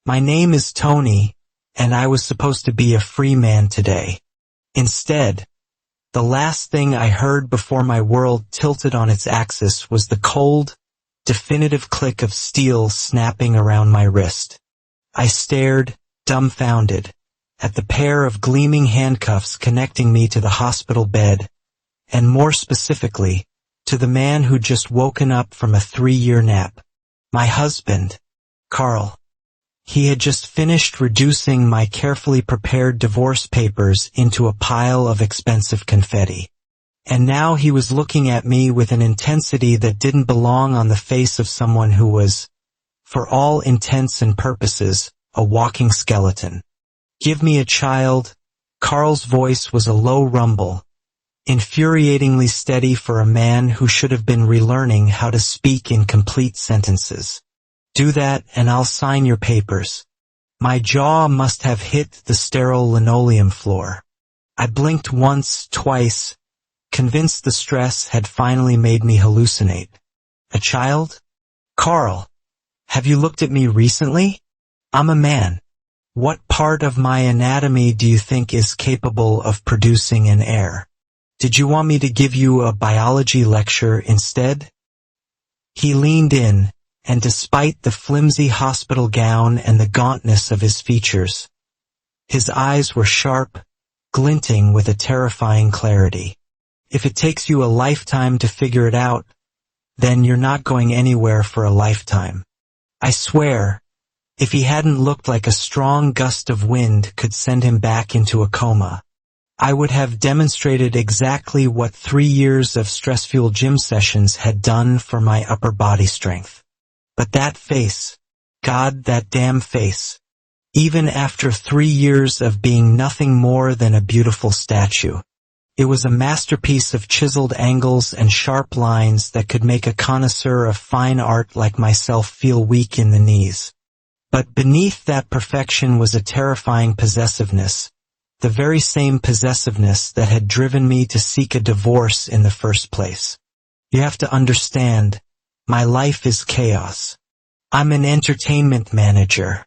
My name is Tony, and I was supposed to be a free man today. Instead, the last thing I heard before my world tilted on its axis was the cold, definitive click of steel snapping around my wrist. I stared, dumbfounded, at the pair of gleaming handcuffs connecting me to the hospital bed, and more specifically, to the man who'd just woken up from a 3-year nap. My husband, Carl. He had just finished reducing my carefully prepared divorce papers into a pile of expensive confetti. And now he was looking at me with an intensity that didn't belong on the face of someone who was, for all intents and purposes, a walking skeleton. Give me a child. Carl's voice was a low rumble, infuriatingly steady for a man who should have been relearning how to speak in complete sentences. Do that and I'll sign your papers. My jaw must have hit the sterile linoleum floor. I blinked once, twice, convinced the stress had finally made me hallucinate. A child? Carl, have you looked at me recently? I'm a man. What part of my anatomy do you think is capable of producing an heir? Did you want me to give you a biology lecture instead? He leaned in, and despite the flimsy hospital gown and the gauntness of his features, his eyes were sharp, glinting with a terrifying clarity. If it takes you a lifetime to figure it out, then you're not going anywhere for a lifetime. I swear, if he hadn't looked like a strong gust of wind could send him back into a coma, I would have demonstrated exactly what 3 years of stress-fueled gym sessions had done for my upper body strength. But that face, God, that damn face, even after 3 years of being nothing more than a beautiful statue, it was a masterpiece of chiseled angles and sharp lines that could make a connoisseur of fine art like myself feel weak in the knees. But beneath that perfection was a terrifying possessiveness, the very same possessiveness that had driven me to seek a divorce in the first place. You have to understand, my life is chaos. I'm an entertainment manager,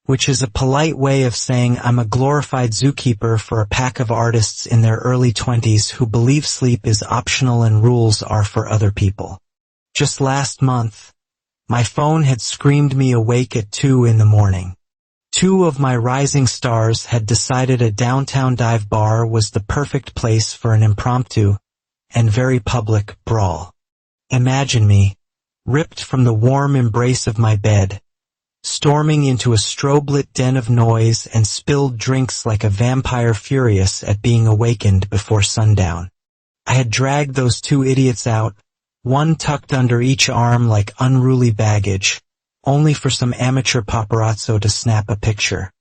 which is a polite way of saying I'm a glorified zookeeper for a pack of artists in their early 20s who believe sleep is optional and rules are for other people. Just last month, my phone had screamed me awake at 2 in the morning. 2 of my rising stars had decided a downtown dive bar was the perfect place for an impromptu and very public brawl. Imagine me, ripped from the warm embrace of my bed, storming into a strobe-lit den of noise and spilled drinks like a vampire furious at being awakened before sundown. I had dragged those 2 idiots out, one tucked under each arm like unruly baggage, only for some amateur paparazzo to snap a picture.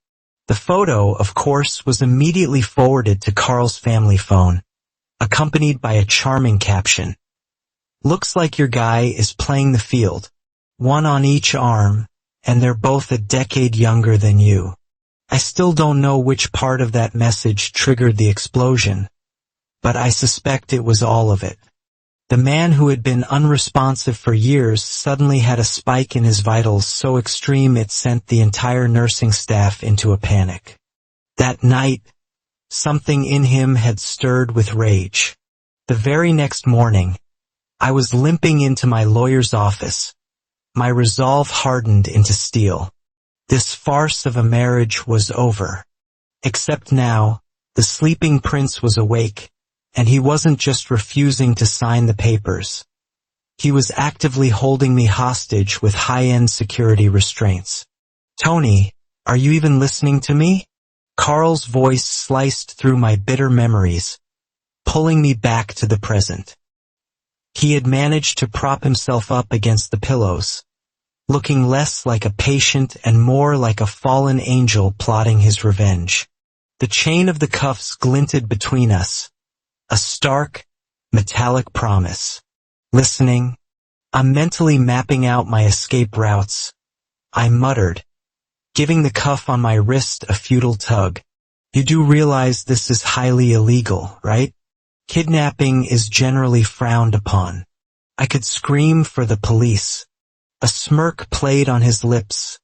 The photo, of course, was immediately forwarded to Carl's family phone, accompanied by a charming caption. Looks like your guy is playing the field, one on each arm, and they're both a decade younger than you. I still don't know which part of that message triggered the explosion, but I suspect it was all of it. The man who had been unresponsive for years suddenly had a spike in his vitals so extreme it sent the entire nursing staff into a panic. That night, something in him had stirred with rage. The very next morning, I was limping into my lawyer's office, my resolve hardened into steel. This farce of a marriage was over. Except now, the sleeping prince was awake, and he wasn't just refusing to sign the papers. He was actively holding me hostage with high-end security restraints. Tony, are you even listening to me? Carl's voice sliced through my bitter memories, pulling me back to the present. He had managed to prop himself up against the pillows, looking less like a patient and more like a fallen angel plotting his revenge. The chain of the cuffs glinted between us, a stark, metallic promise. Listening, I'm mentally mapping out my escape routes. I muttered, giving the cuff on my wrist a futile tug. You do realize this is highly illegal, right? Kidnapping is generally frowned upon. I could scream for the police. A smirk played on his lips,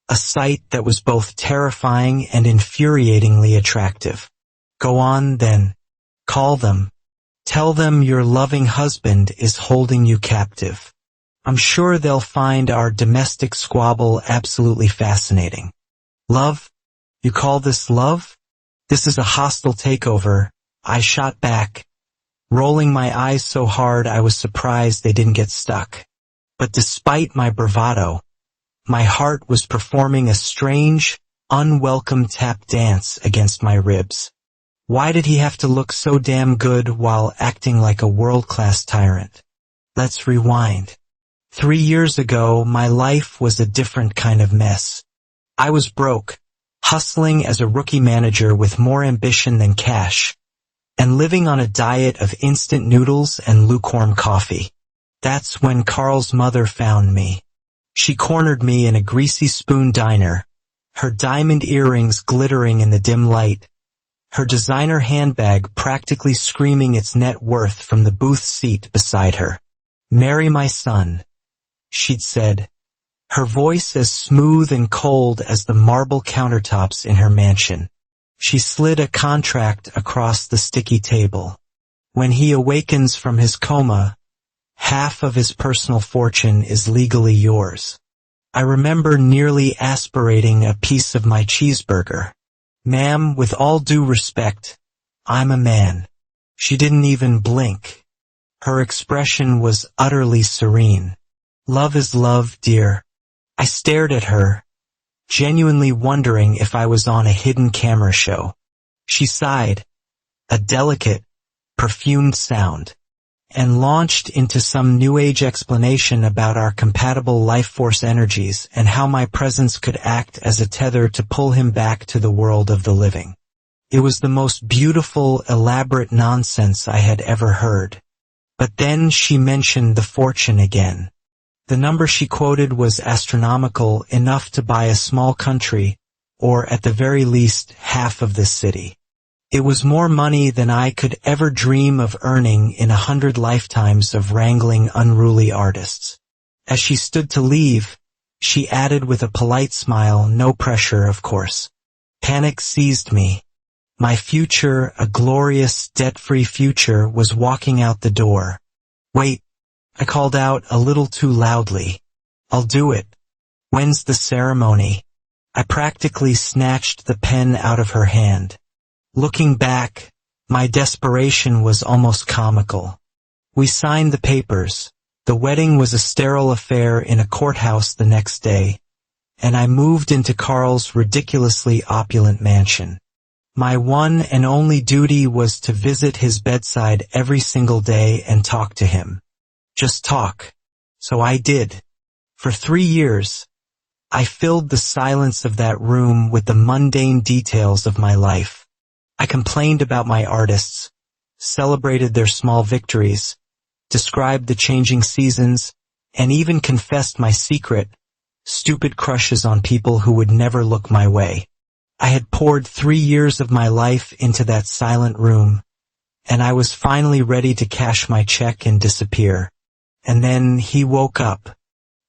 a sight that was both terrifying and infuriatingly attractive. Go on, then. Call them. Tell them your loving husband is holding you captive. I'm sure they'll find our domestic squabble absolutely fascinating. Love? You call this love? This is a hostile takeover, I shot back, rolling my eyes so hard I was surprised they didn't get stuck. But despite my bravado, my heart was performing a strange, unwelcome tap dance against my ribs. Why did he have to look so damn good while acting like a world-class tyrant? Let's rewind. 3 years ago, my life was a different kind of mess. I was broke, hustling as a rookie manager with more ambition than cash, and living on a diet of instant noodles and lukewarm coffee. That's when Carl's mother found me. She cornered me in a greasy spoon diner, her diamond earrings glittering in the dim light, her designer handbag practically screaming its net worth from the booth seat beside her. "Marry my son," she'd said, her voice as smooth and cold as the marble countertops in her mansion. She slid a contract across the sticky table. "When he awakens from his coma, half of his personal fortune is legally yours." I remember nearly aspirating a piece of my cheeseburger. "Ma'am, with all due respect, I'm a man." She didn't even blink. Her expression was utterly serene. "Love is love, dear." I stared at her, genuinely wondering if I was on a hidden camera show. She sighed, a delicate, perfumed sound, and launched into some New Age explanation about our compatible life force energies and how my presence could act as a tether to pull him back to the world of the living. It was the most beautiful, elaborate nonsense I had ever heard. But then she mentioned the fortune again. The number she quoted was astronomical, enough to buy a small country, or at the very least, half of this city. It was more money than I could ever dream of earning in 100 lifetimes of wrangling unruly artists. As she stood to leave, she added with a polite smile, no pressure, of course. Panic seized me. My future, a glorious, debt-free future, was walking out the door. "Wait," I called out a little too loudly. "I'll do it. When's the ceremony?" I practically snatched the pen out of her hand. Looking back, my desperation was almost comical. We signed the papers. The wedding was a sterile affair in a courthouse the next day, and I moved into Carl's ridiculously opulent mansion. My one and only duty was to visit his bedside every single day and talk to him. Just talk. So I did. For 3 years, I filled the silence of that room with the mundane details of my life. I complained about my artists, celebrated their small victories, described the changing seasons, and even confessed my secret, stupid crushes on people who would never look my way. I had poured 3 years of my life into that silent room, and I was finally ready to cash my check and disappear. And then he woke up,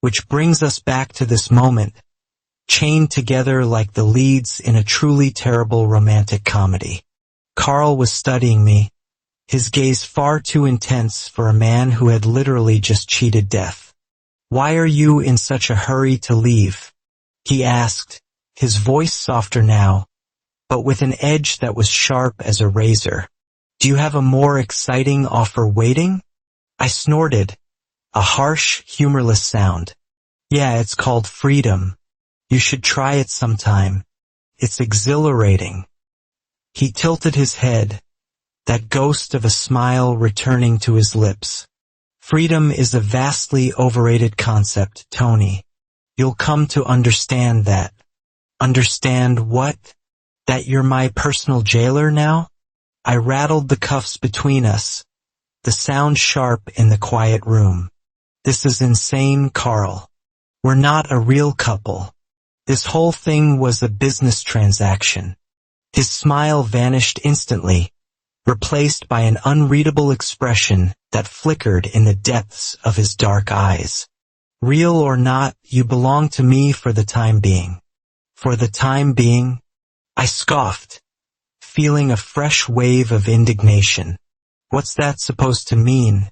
which brings us back to this moment, chained together like the leads in a truly terrible romantic comedy. Carl was studying me, his gaze far too intense for a man who had literally just cheated death. "Why are you in such a hurry to leave?" he asked, his voice softer now, but with an edge that was sharp as a razor. "Do you have a more exciting offer waiting?" I snorted, a harsh, humorless sound. "Yeah, it's called freedom. You should try it sometime. It's exhilarating." He tilted his head, that ghost of a smile returning to his lips. "Freedom is a vastly overrated concept, Tony. You'll come to understand that." "Understand what? That you're my personal jailer now?" I rattled the cuffs between us, the sound sharp in the quiet room. "This is insane, Carl. We're not a real couple. This whole thing was a business transaction." His smile vanished instantly, replaced by an unreadable expression that flickered in the depths of his dark eyes. "Real or not, you belong to me for the time being. For the time being, I scoffed, feeling a fresh wave of indignation. What's that supposed to mean?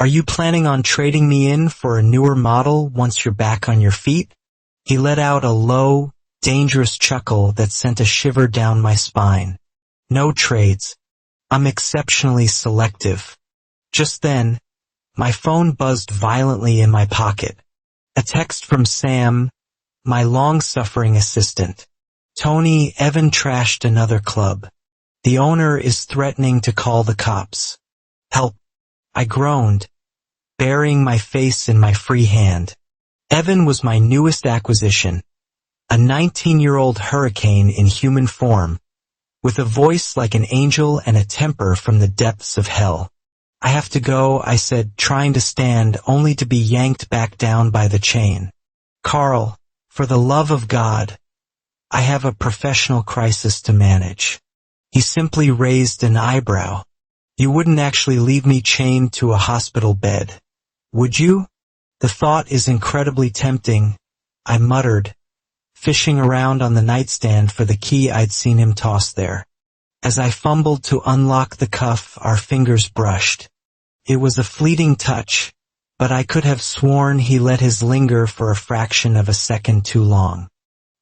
Are you planning on trading me in for a newer model once you're back on your feet? He let out a low, dangerous chuckle that sent a shiver down my spine. No trades. I'm exceptionally selective. Just then, my phone buzzed violently in my pocket. A text from Sam, my long-suffering assistant. Tony, Evan trashed another club. The owner is threatening to call the cops. Help. I groaned, burying my face in my free hand. Evan was my newest acquisition, a 19-year-old hurricane in human form, with a voice like an angel and a temper from the depths of hell. I have to go, I said, trying to stand, only to be yanked back down by the chain. Carl, for the love of God, I have a professional crisis to manage. He simply raised an eyebrow. You wouldn't actually leave me chained to a hospital bed, would you? The thought is incredibly tempting, I muttered, fishing around on the nightstand for the key I'd seen him toss there. As I fumbled to unlock the cuff, our fingers brushed. It was a fleeting touch, but I could have sworn he let his linger for a fraction of a second too long.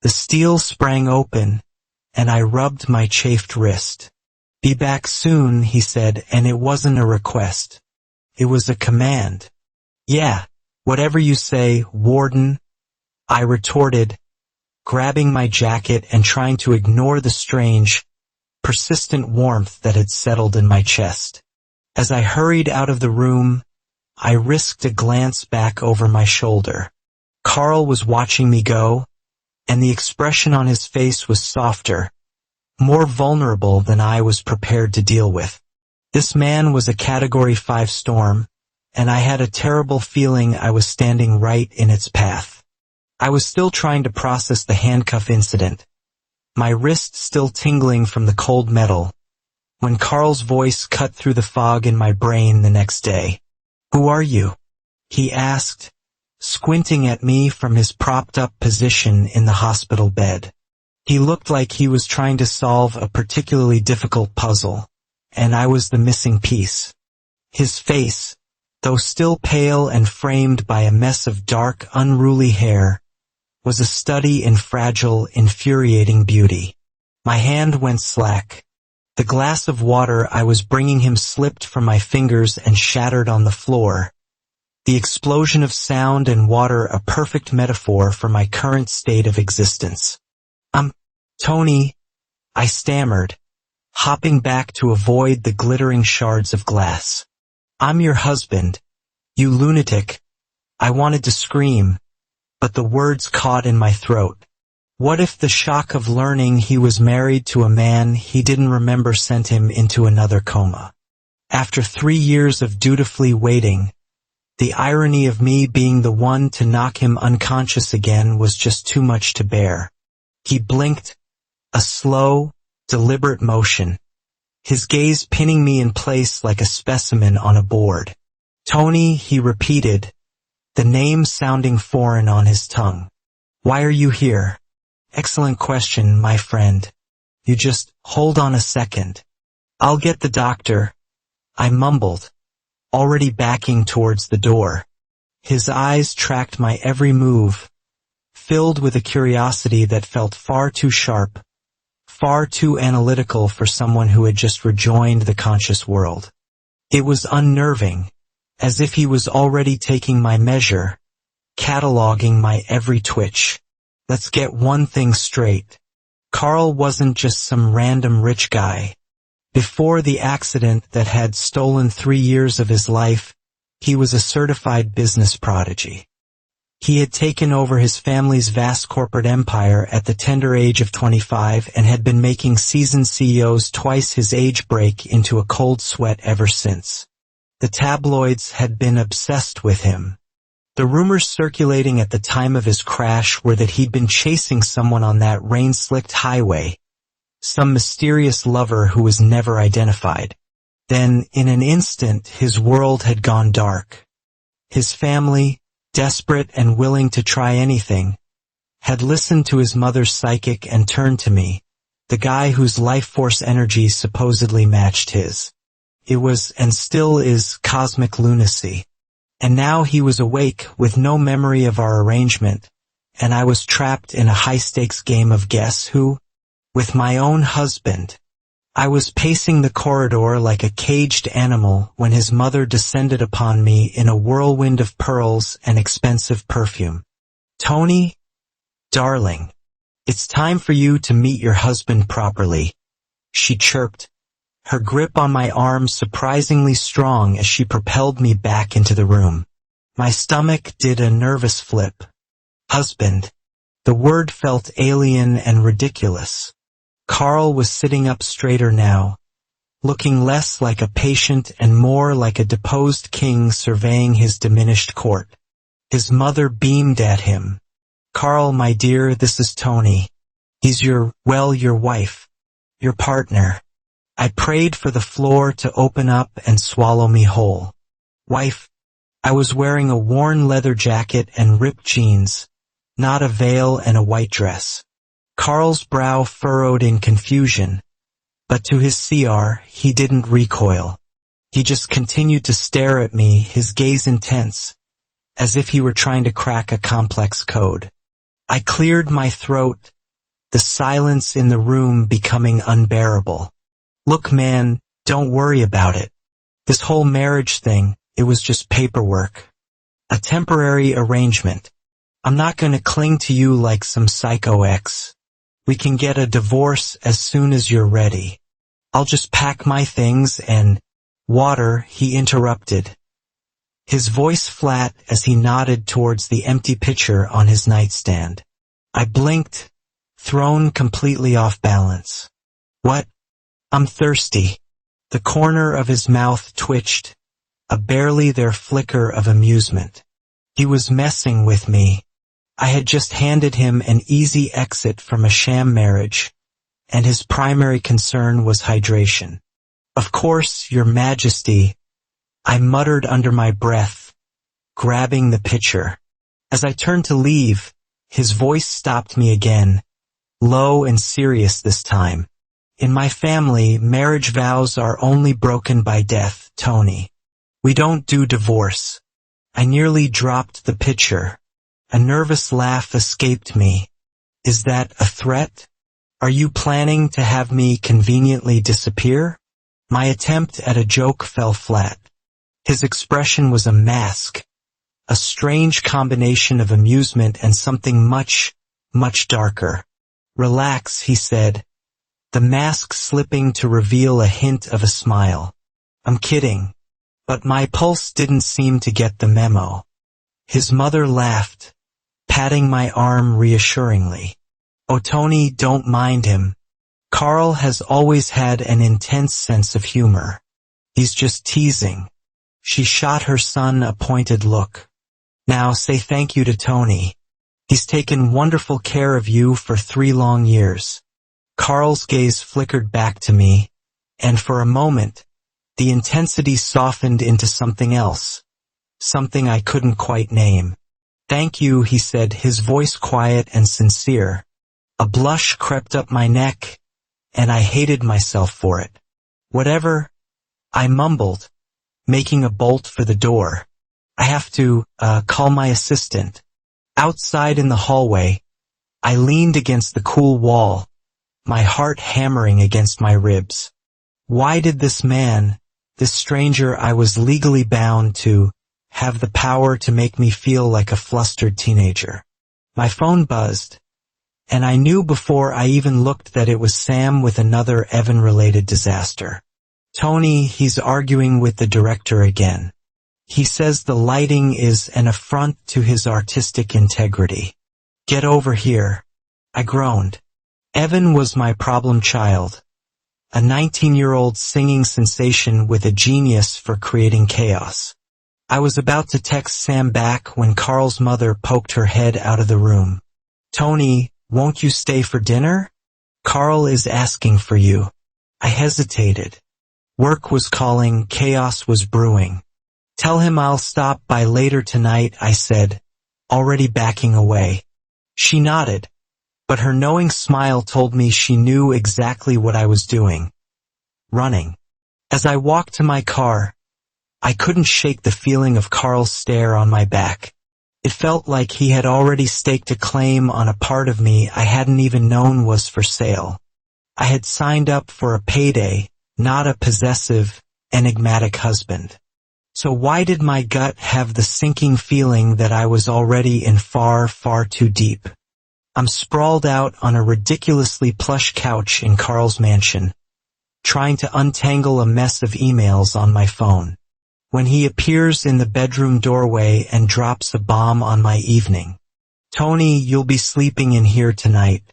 The steel sprang open, and I rubbed my chafed wrist. Be back soon, he said, and it wasn't a request. It was a command. Yeah, whatever you say, Warden, I retorted, grabbing my jacket and trying to ignore the strange, persistent warmth that had settled in my chest. As I hurried out of the room, I risked a glance back over my shoulder. Carl was watching me go, and the expression on his face was softer, more vulnerable than I was prepared to deal with. This man was a Category 5 storm, and I had a terrible feeling I was standing right in its path. I was still trying to process the handcuff incident, my wrist still tingling from the cold metal, when Carl's voice cut through the fog in my brain the next day. Who are you? He asked, squinting at me from his propped-up position in the hospital bed. He looked like he was trying to solve a particularly difficult puzzle, and I was the missing piece. His face, though still pale and framed by a mess of dark, unruly hair, was a study in fragile, infuriating beauty. My hand went slack. The glass of water I was bringing him slipped from my fingers and shattered on the floor. The explosion of sound and water a perfect metaphor for my current state of existence. Tony, I stammered, hopping back to avoid the glittering shards of glass. I'm your husband, you lunatic. I wanted to scream, but the words caught in my throat. What if the shock of learning he was married to a man he didn't remember sent him into another coma? After 3 years of dutifully waiting, the irony of me being the one to knock him unconscious again was just too much to bear. He blinked, a slow, deliberate motion, his gaze pinning me in place like a specimen on a board. Tony, he repeated, the name sounding foreign on his tongue. Why are you here? Excellent question, my friend. You just hold on a second. I'll get the doctor, I mumbled, already backing towards the door. His eyes tracked my every move, filled with a curiosity that felt far too sharp, far too analytical for someone who had just rejoined the conscious world. It was unnerving, as if he was already taking my measure, cataloging my every twitch. Let's get one thing straight. Carl wasn't just some random rich guy. Before the accident that had stolen 3 years of his life, he was a certified business prodigy. He had taken over his family's vast corporate empire at the tender age of 25 and had been making seasoned CEOs twice his age break into a cold sweat ever since. The tabloids had been obsessed with him. The rumors circulating at the time of his crash were that he'd been chasing someone on that rain-slicked highway, some mysterious lover who was never identified. Then, in an instant, his world had gone dark. His family, desperate and willing to try anything, had listened to his mother's psychic and turned to me, the guy whose life force energy supposedly matched his. It was, and still is, cosmic lunacy. And now he was awake with no memory of our arrangement, and I was trapped in a high-stakes game of guess who? With my own husband. I was pacing the corridor like a caged animal when his mother descended upon me in a whirlwind of pearls and expensive perfume. "Tony, darling, it's time for you to meet your husband properly," she chirped, her grip on my arm surprisingly strong as she propelled me back into the room. My stomach did a nervous flip. Husband. The word felt alien and ridiculous. Carl was sitting up straighter now, looking less like a patient and more like a deposed king surveying his diminished court. His mother beamed at him. "Carl, my dear, this is Tony. He's your wife, your partner." I prayed for the floor to open up and swallow me whole. Wife. I was wearing a worn leather jacket and ripped jeans, not a veil and a white dress. Carl's brow furrowed in confusion, but to his CR, he didn't recoil. He just continued to stare at me, his gaze intense, as if he were trying to crack a complex code. I cleared my throat, the silence in the room becoming unbearable. "Look, man, don't worry about it. This whole marriage thing, it was just paperwork. A temporary arrangement. I'm not going to cling to you like some psycho ex. We can get a divorce as soon as you're ready. I'll just pack my things and—" "Water," he interrupted, his voice flat as he nodded towards the empty pitcher on his nightstand. I blinked, thrown completely off balance. "What? I'm thirsty." The corner of his mouth twitched, a barely there flicker of amusement. He was messing with me. I had just handed him an easy exit from a sham marriage, and his primary concern was hydration. "Of course, Your Majesty," I muttered under my breath, grabbing the pitcher. As I turned to leave, his voice stopped me again, low and serious this time. "In my family, marriage vows are only broken by death, Tony. We don't do divorce." I nearly dropped the pitcher. A nervous laugh escaped me. "Is that a threat? Are you planning to have me conveniently disappear?" My attempt at a joke fell flat. His expression was a mask, a strange combination of amusement and something much, much darker. "Relax," he said, the mask slipping to reveal a hint of a smile. "I'm kidding." But my pulse didn't seem to get the memo. His mother laughed, patting my arm reassuringly. "Oh, Tony, don't mind him. Carl has always had an intense sense of humor. He's just teasing." She shot her son a pointed look. "Now say thank you to Tony. He's taken wonderful care of you for 3 long years." Carl's gaze flickered back to me, and for a moment, the intensity softened into something else, something I couldn't quite name. "Thank you," he said, his voice quiet and sincere. A blush crept up my neck, and I hated myself for it. "Whatever," I mumbled, making a bolt for the door. "I have to, call my assistant." Outside in the hallway, I leaned against the cool wall, my heart hammering against my ribs. Why did this man, this stranger I was legally bound to, have the power to make me feel like a flustered teenager? My phone buzzed, and I knew before I even looked that it was Sam with another Evan-related disaster. "Tony, he's arguing with the director again. He says the lighting is an affront to his artistic integrity. Get over here." I groaned. Evan was my problem child, a 19-year-old singing sensation with a genius for creating chaos. I was about to text Sam back when Carl's mother poked her head out of the room. "Tony, won't you stay for dinner? Carl is asking for you." I hesitated. Work was calling, chaos was brewing. "Tell him I'll stop by later tonight," I said, already backing away. She nodded, but her knowing smile told me she knew exactly what I was doing. Running. As I walked to my car, I couldn't shake the feeling of Carl's stare on my back. It felt like he had already staked a claim on a part of me I hadn't even known was for sale. I had signed up for a payday, not a possessive, enigmatic husband. So why did my gut have the sinking feeling that I was already in far, far too deep? I'm sprawled out on a ridiculously plush couch in Carl's mansion, trying to untangle a mess of emails on my phone, when he appears in the bedroom doorway and drops a bomb on my evening. "Tony, you'll be sleeping in here tonight."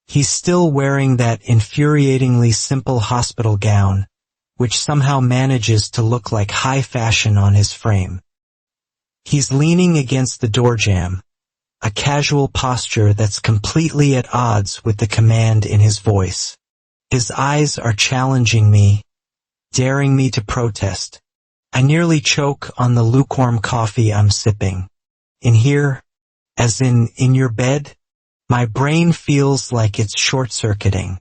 He's still wearing that infuriatingly simple hospital gown, which somehow manages to look like high fashion on his frame. He's leaning against the door jamb, a casual posture that's completely at odds with the command in his voice. His eyes are challenging me, daring me to protest. I nearly choke on the lukewarm coffee I'm sipping. In here, as in your bed, my brain feels like it's short-circuiting.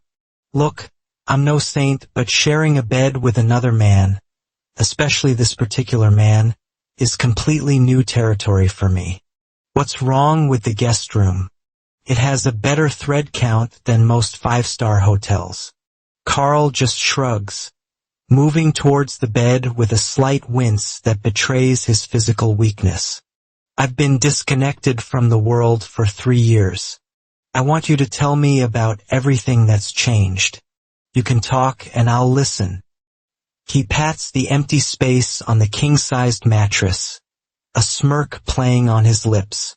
Look, I'm no saint, but sharing a bed with another man, especially this particular man, is completely new territory for me. What's wrong with the guest room? It has a better thread count than most five-star hotels. Carl just shrugs, moving towards the bed with a slight wince that betrays his physical weakness. I've been disconnected from the world for 3 years. I want you to tell me about everything that's changed. You can talk and I'll listen. He pats the empty space on the king-sized mattress, a smirk playing on his lips.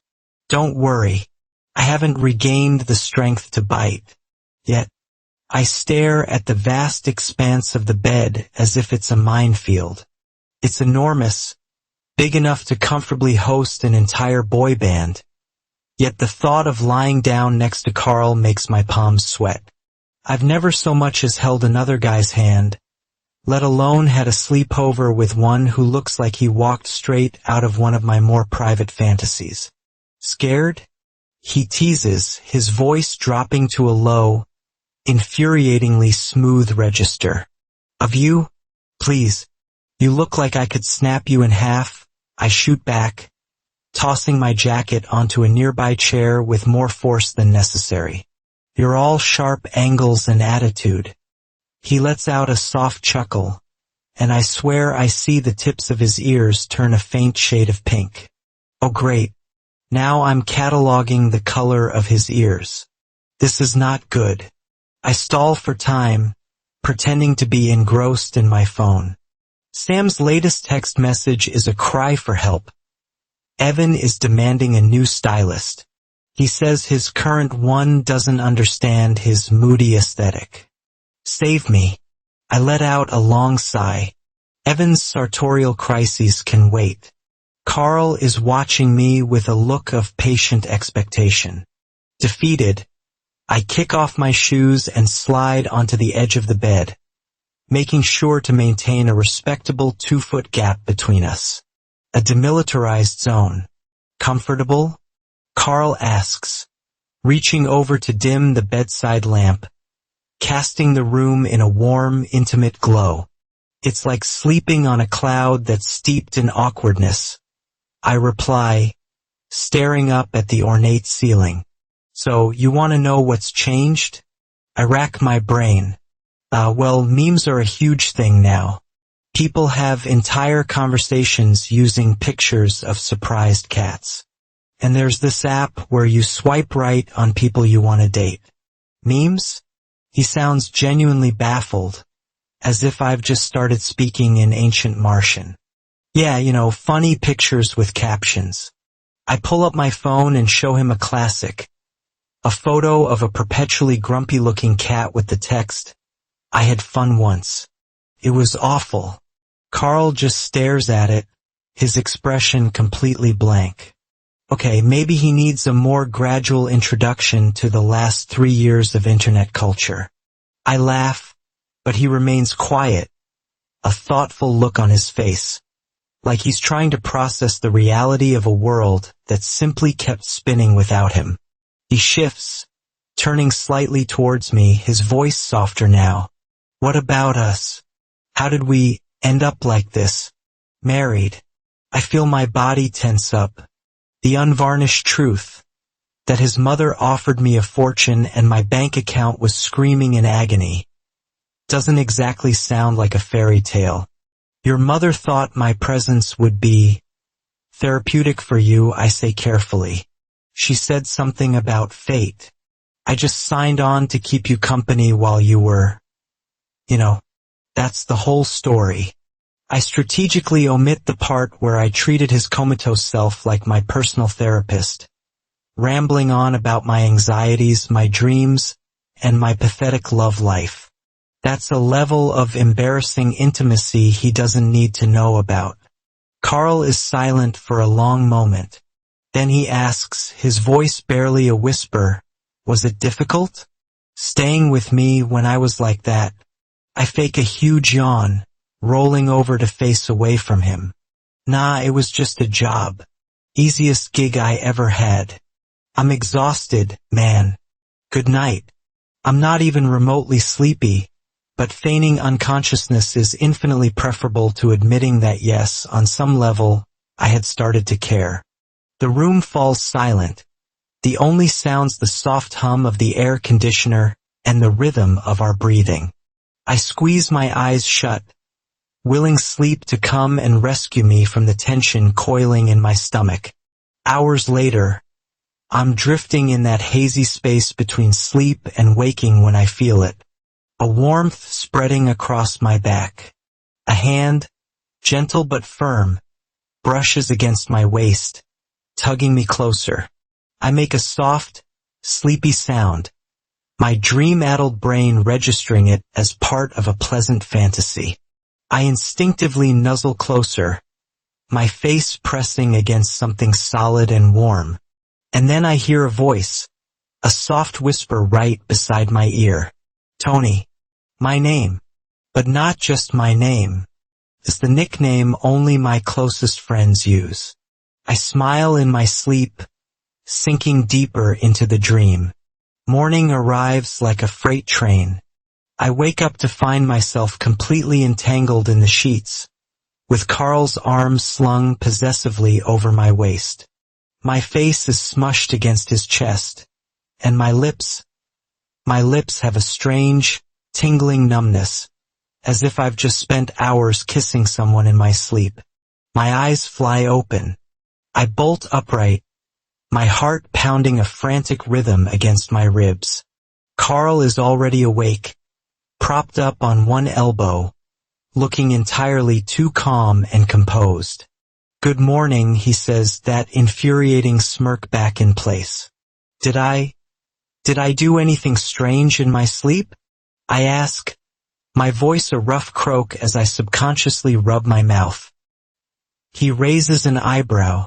Don't worry, I haven't regained the strength to bite yet. I stare at the vast expanse of the bed as if it's a minefield. It's enormous, big enough to comfortably host an entire boy band. Yet the thought of lying down next to Carl makes my palms sweat. I've never so much as held another guy's hand, let alone had a sleepover with one who looks like he walked straight out of one of my more private fantasies. Scared? He teases, his voice dropping to a low, infuriatingly smooth register. Of you? Please. You look like I could snap you in half. I shoot back, tossing my jacket onto a nearby chair with more force than necessary. You're all sharp angles and attitude. He lets out a soft chuckle, and I swear I see the tips of his ears turn a faint shade of pink. Oh great. Now I'm cataloging the color of his ears. This is not good. I stall for time, pretending to be engrossed in my phone. Sam's latest text message is a cry for help. Evan is demanding a new stylist. He says his current one doesn't understand his moody aesthetic. Save me. I let out a long sigh. Evan's sartorial crises can wait. Carl is watching me with a look of patient expectation. Defeated, I kick off my shoes and slide onto the edge of the bed, making sure to maintain a respectable 2-foot gap between us. A demilitarized zone. Comfortable? Carl asks, reaching over to dim the bedside lamp, casting the room in a warm, intimate glow. It's like sleeping on a cloud that's steeped in awkwardness. I reply, staring up at the ornate ceiling. So, you want to know what's changed? I rack my brain. Well, memes are a huge thing now. People have entire conversations using pictures of surprised cats. And there's this app where you swipe right on people you want to date. Memes? He sounds genuinely baffled, as if I've just started speaking in ancient Martian. Yeah, funny pictures with captions. I pull up my phone and show him a classic. A photo of a perpetually grumpy-looking cat with the text, "I had fun once." It was awful. Carl just stares at it, his expression completely blank. Okay, maybe he needs a more gradual introduction to the last 3 years of internet culture. I laugh, but he remains quiet, a thoughtful look on his face, like he's trying to process the reality of a world that simply kept spinning without him. He shifts, turning slightly towards me, his voice softer now. What about us? How did we end up like this? Married. I feel my body tense up. The unvarnished truth, that his mother offered me a fortune and my bank account was screaming in agony, doesn't exactly sound like a fairy tale. Your mother thought my presence would be therapeutic for you, I say carefully. She said something about fate. I just signed on to keep you company while you were, that's the whole story. I strategically omit the part where I treated his comatose self like my personal therapist, rambling on about my anxieties, my dreams, and my pathetic love life. That's a level of embarrassing intimacy he doesn't need to know about. Carl is silent for a long moment. Then he asks, his voice barely a whisper, was it difficult? Staying with me when I was like that? I fake a huge yawn, rolling over to face away from him. Nah, it was just a job. Easiest gig I ever had. I'm exhausted, man. Good night. I'm not even remotely sleepy, but feigning unconsciousness is infinitely preferable to admitting that yes, on some level, I had started to care. The room falls silent. The only sounds the soft hum of the air conditioner and the rhythm of our breathing. I squeeze my eyes shut, willing sleep to come and rescue me from the tension coiling in my stomach. Hours later, I'm drifting in that hazy space between sleep and waking when I feel it. A warmth spreading across my back. A hand, gentle but firm, brushes against my waist, tugging me closer. I make a soft, sleepy sound, my dream-addled brain registering it as part of a pleasant fantasy. I instinctively nuzzle closer, my face pressing against something solid and warm. And then I hear a voice, a soft whisper right beside my ear. Tony. My name. But not just my name. It's the nickname only my closest friends use. I smile in my sleep, sinking deeper into the dream. Morning arrives like a freight train. I wake up to find myself completely entangled in the sheets, with Carl's arms slung possessively over my waist. My face is smushed against his chest, and my lips have a strange, tingling numbness, as if I've just spent hours kissing someone in my sleep. My eyes fly open. I bolt upright, my heart pounding a frantic rhythm against my ribs. Carl is already awake, propped up on one elbow, looking entirely too calm and composed. Good morning, he says, that infuriating smirk back in place. Did I do anything strange in my sleep? I ask, my voice a rough croak as I subconsciously rub my mouth. He raises an eyebrow,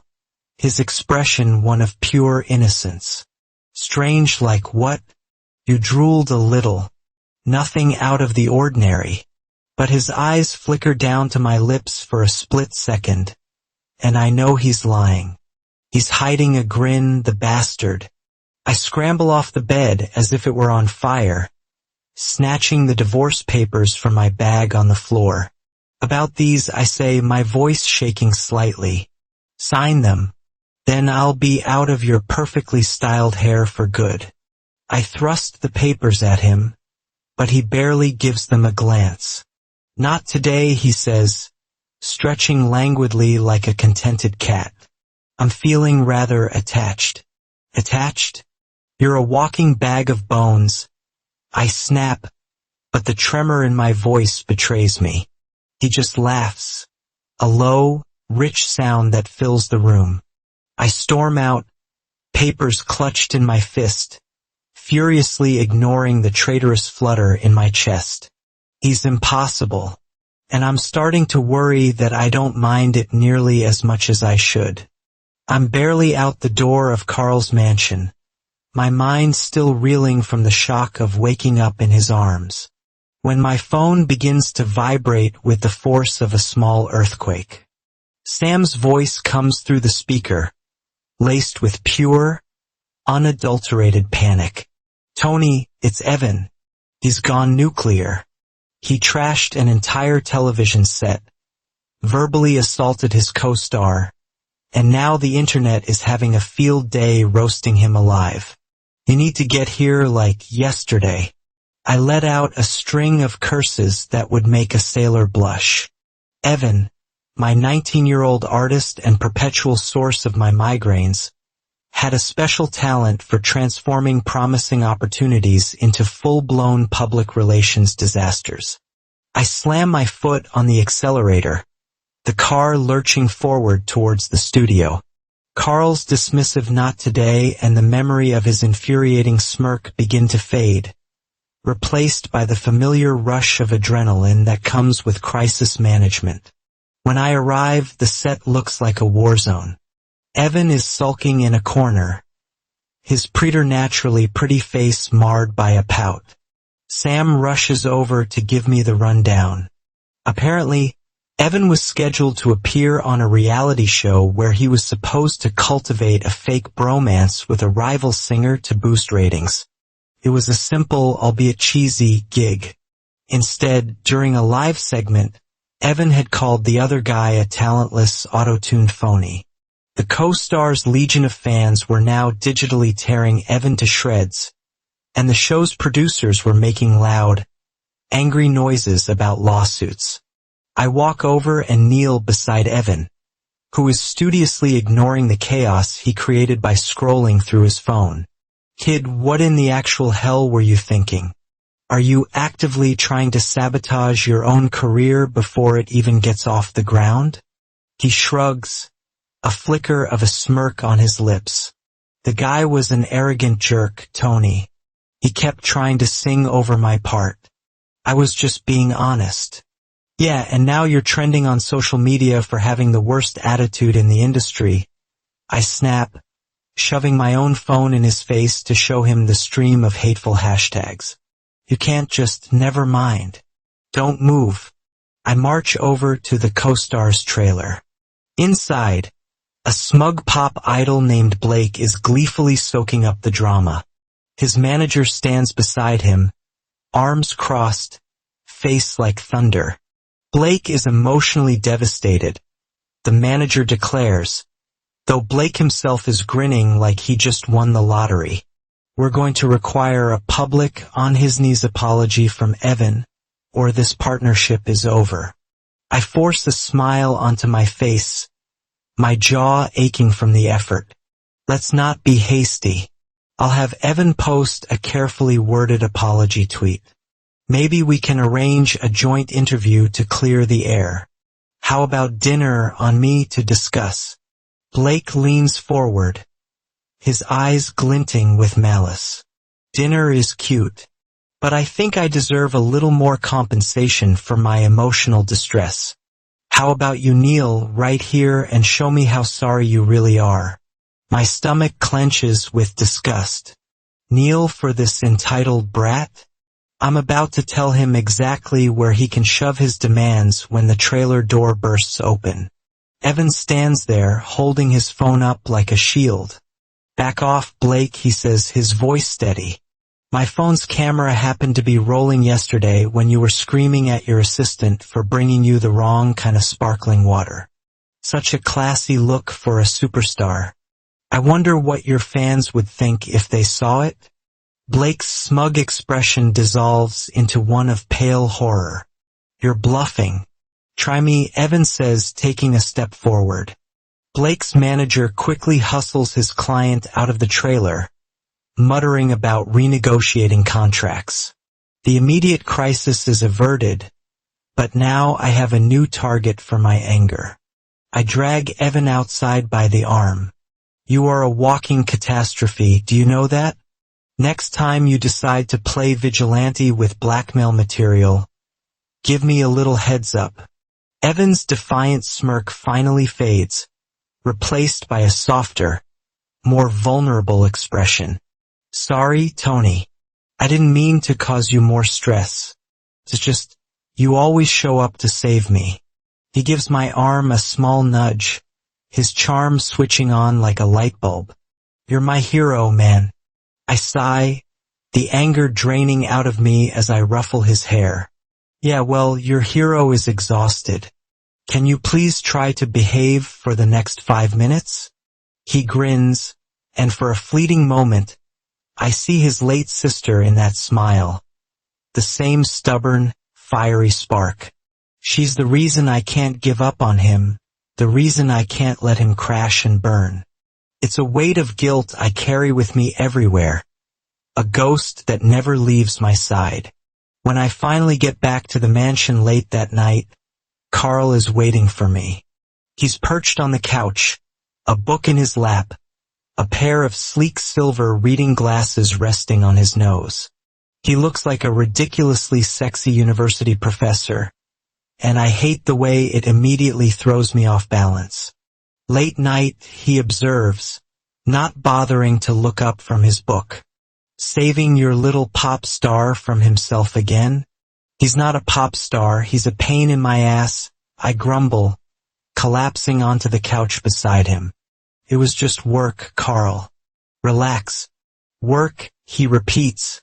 his expression one of pure innocence. Strange like what? You drooled a little. Nothing out of the ordinary. But his eyes flicker down to my lips for a split second, and I know he's lying. He's hiding a grin, the bastard. I scramble off the bed as if it were on fire, snatching the divorce papers from my bag on the floor. About these, I say, my voice shaking slightly. Sign them. Then I'll be out of your perfectly styled hair for good. I thrust the papers at him, but he barely gives them a glance. Not today, he says, stretching languidly like a contented cat. I'm feeling rather attached. Attached? You're a walking bag of bones. I snap, but the tremor in my voice betrays me. He just laughs, a low, rich sound that fills the room. I storm out, papers clutched in my fist, furiously ignoring the traitorous flutter in my chest. He's impossible, and I'm starting to worry that I don't mind it nearly as much as I should. I'm barely out the door of Carl's mansion, my mind still reeling from the shock of waking up in his arms, when my phone begins to vibrate with the force of a small earthquake. Sam's voice comes through the speaker, laced with pure, Unadulterated panic. Tony, it's Evan. He's gone nuclear. He trashed an entire television set, verbally assaulted his co-star, and now the internet is having a field day roasting him alive. You need to get here like yesterday. I let out a string of curses that would make a sailor blush. Evan, my 19-year-old artist and perpetual source of my migraines, had a special talent for transforming promising opportunities into full-blown public relations disasters. I slammed my foot on the accelerator, the car lurching forward towards the studio. Carl's dismissive "not today" and the memory of his infuriating smirk begin to fade, replaced by the familiar rush of adrenaline that comes with crisis management. When I arrive, the set looks like a war zone. Evan is sulking in a corner, his preternaturally pretty face marred by a pout. Sam rushes over to give me the rundown. Apparently, Evan was scheduled to appear on a reality show where he was supposed to cultivate a fake bromance with a rival singer to boost ratings. It was a simple, albeit cheesy, gig. Instead, during a live segment, Evan had called the other guy a talentless, auto-tuned phony. The co-star's legion of fans were now digitally tearing Evan to shreds, and the show's producers were making loud, angry noises about lawsuits. I walk over and kneel beside Evan, who is studiously ignoring the chaos he created by scrolling through his phone. Kid, what in the actual hell were you thinking? Are you actively trying to sabotage your own career before it even gets off the ground? He shrugs, a flicker of a smirk on his lips. The guy was an arrogant jerk, Tony. He kept trying to sing over my part. I was just being honest. Yeah, and now you're trending on social media for having the worst attitude in the industry. I snap, shoving my own phone in his face to show him the stream of hateful hashtags. You can't just never mind. Don't move. I march over to the co-star's trailer. Inside, a smug pop idol named Blake is gleefully soaking up the drama. His manager stands beside him, arms crossed, face like thunder. Blake is emotionally devastated, the manager declares, though Blake himself is grinning like he just won the lottery. We're going to require a public, on-his-knees apology from Evan, or this partnership is over. I force a smile onto my face, my jaw aching from the effort. Let's not be hasty. I'll have Evan post a carefully worded apology tweet. Maybe we can arrange a joint interview to clear the air. How about dinner on me to discuss? Blake leans forward, his eyes glinting with malice. Dinner is cute, but I think I deserve a little more compensation for my emotional distress. How about you kneel right here and show me how sorry you really are? My stomach clenches with disgust. Kneel for this entitled brat? I'm about to tell him exactly where he can shove his demands when the trailer door bursts open. Evan stands there, holding his phone up like a shield. Back off, Blake, he says, his voice steady. My phone's camera happened to be rolling yesterday when you were screaming at your assistant for bringing you the wrong kind of sparkling water. Such a classy look for a superstar. I wonder what your fans would think if they saw it? Blake's smug expression dissolves into one of pale horror. You're bluffing. Try me, Evan says, taking a step forward. Blake's manager quickly hustles his client out of the trailer, muttering about renegotiating contracts. The immediate crisis is averted, but now I have a new target for my anger. I drag Evan outside by the arm. You are a walking catastrophe, do you know that? Next time you decide to play vigilante with blackmail material, give me a little heads up. Evan's defiant smirk finally fades, replaced by a softer, more vulnerable expression. Sorry, Tony. I didn't mean to cause you more stress. It's just, you always show up to save me. He gives my arm a small nudge, his charm switching on like a light bulb. You're my hero, man. I sigh, the anger draining out of me as I ruffle his hair. Yeah, well, your hero is exhausted. Can you please try to behave for the next 5 minutes? He grins, and for a fleeting moment, I see his late sister in that smile. The same stubborn, fiery spark. She's the reason I can't give up on him, the reason I can't let him crash and burn. It's a weight of guilt I carry with me everywhere, a ghost that never leaves my side. When I finally get back to the mansion late that night, Carl is waiting for me. He's perched on the couch, a book in his lap, a pair of sleek silver reading glasses resting on his nose. He looks like a ridiculously sexy university professor, and I hate the way it immediately throws me off balance. Late night, he observes, not bothering to look up from his book. Saving your little pop star from himself again? He's not a pop star, he's a pain in my ass, I grumble, collapsing onto the couch beside him. It was just work, Carl. Relax. Work, he repeats,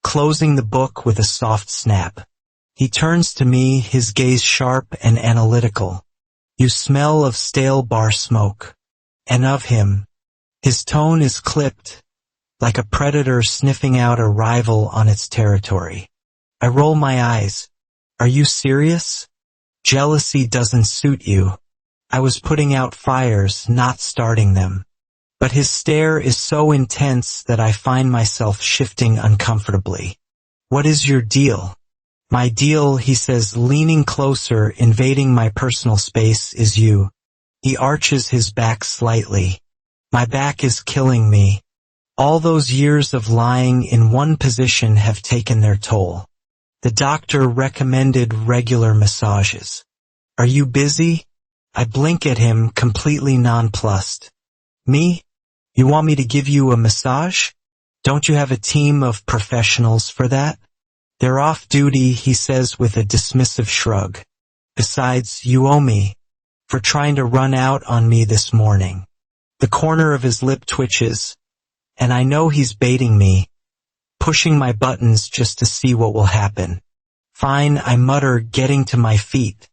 closing the book with a soft snap. He turns to me, his gaze sharp and analytical. You smell of stale bar smoke. And of him. His tone is clipped, like a predator sniffing out a rival on its territory. I roll my eyes. Are you serious? Jealousy doesn't suit you. I was putting out fires, not starting them. But his stare is so intense that I find myself shifting uncomfortably. What is your deal? My deal, he says, leaning closer, invading my personal space, is you. He arches his back slightly. My back is killing me. All those years of lying in one position have taken their toll. The doctor recommended regular massages. Are you busy? I blink at him, completely nonplussed. Me? You want me to give you a massage? Don't you have a team of professionals for that? They're off duty, he says with a dismissive shrug. Besides, you owe me for trying to run out on me this morning. The corner of his lip twitches, and I know he's baiting me, pushing my buttons just to see what will happen. Fine, I mutter, getting to my feet.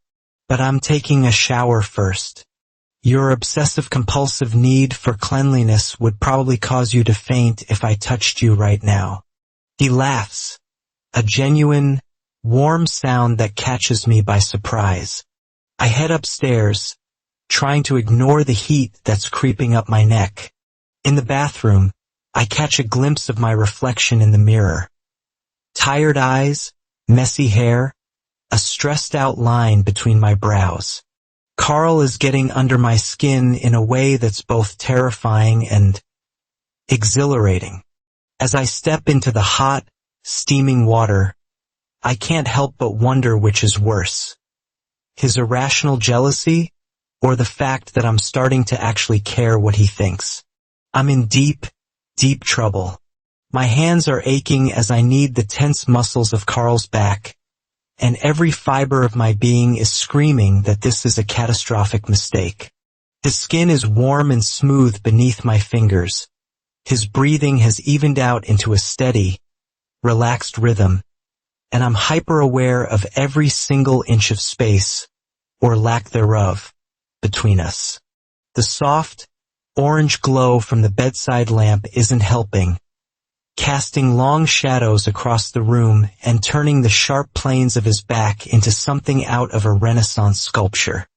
But I'm taking a shower first. Your obsessive-compulsive need for cleanliness would probably cause you to faint if I touched you right now. He laughs, a genuine, warm sound that catches me by surprise. I head upstairs, trying to ignore the heat that's creeping up my neck. In the bathroom, I catch a glimpse of my reflection in the mirror. Tired eyes, messy hair, a stressed-out line between my brows. Carl is getting under my skin in a way that's both terrifying and exhilarating. As I step into the hot, steaming water, I can't help but wonder which is worse. His irrational jealousy, or the fact that I'm starting to actually care what he thinks. I'm in deep, deep trouble. My hands are aching as I knead the tense muscles of Carl's back, and every fiber of my being is screaming that this is a catastrophic mistake. His skin is warm and smooth beneath my fingers. His breathing has evened out into a steady, relaxed rhythm, and I'm hyper-aware of every single inch of space, or lack thereof, between us. The soft, orange glow from the bedside lamp isn't helping, casting long shadows across the room and turning the sharp planes of his back into something out of a Renaissance sculpture.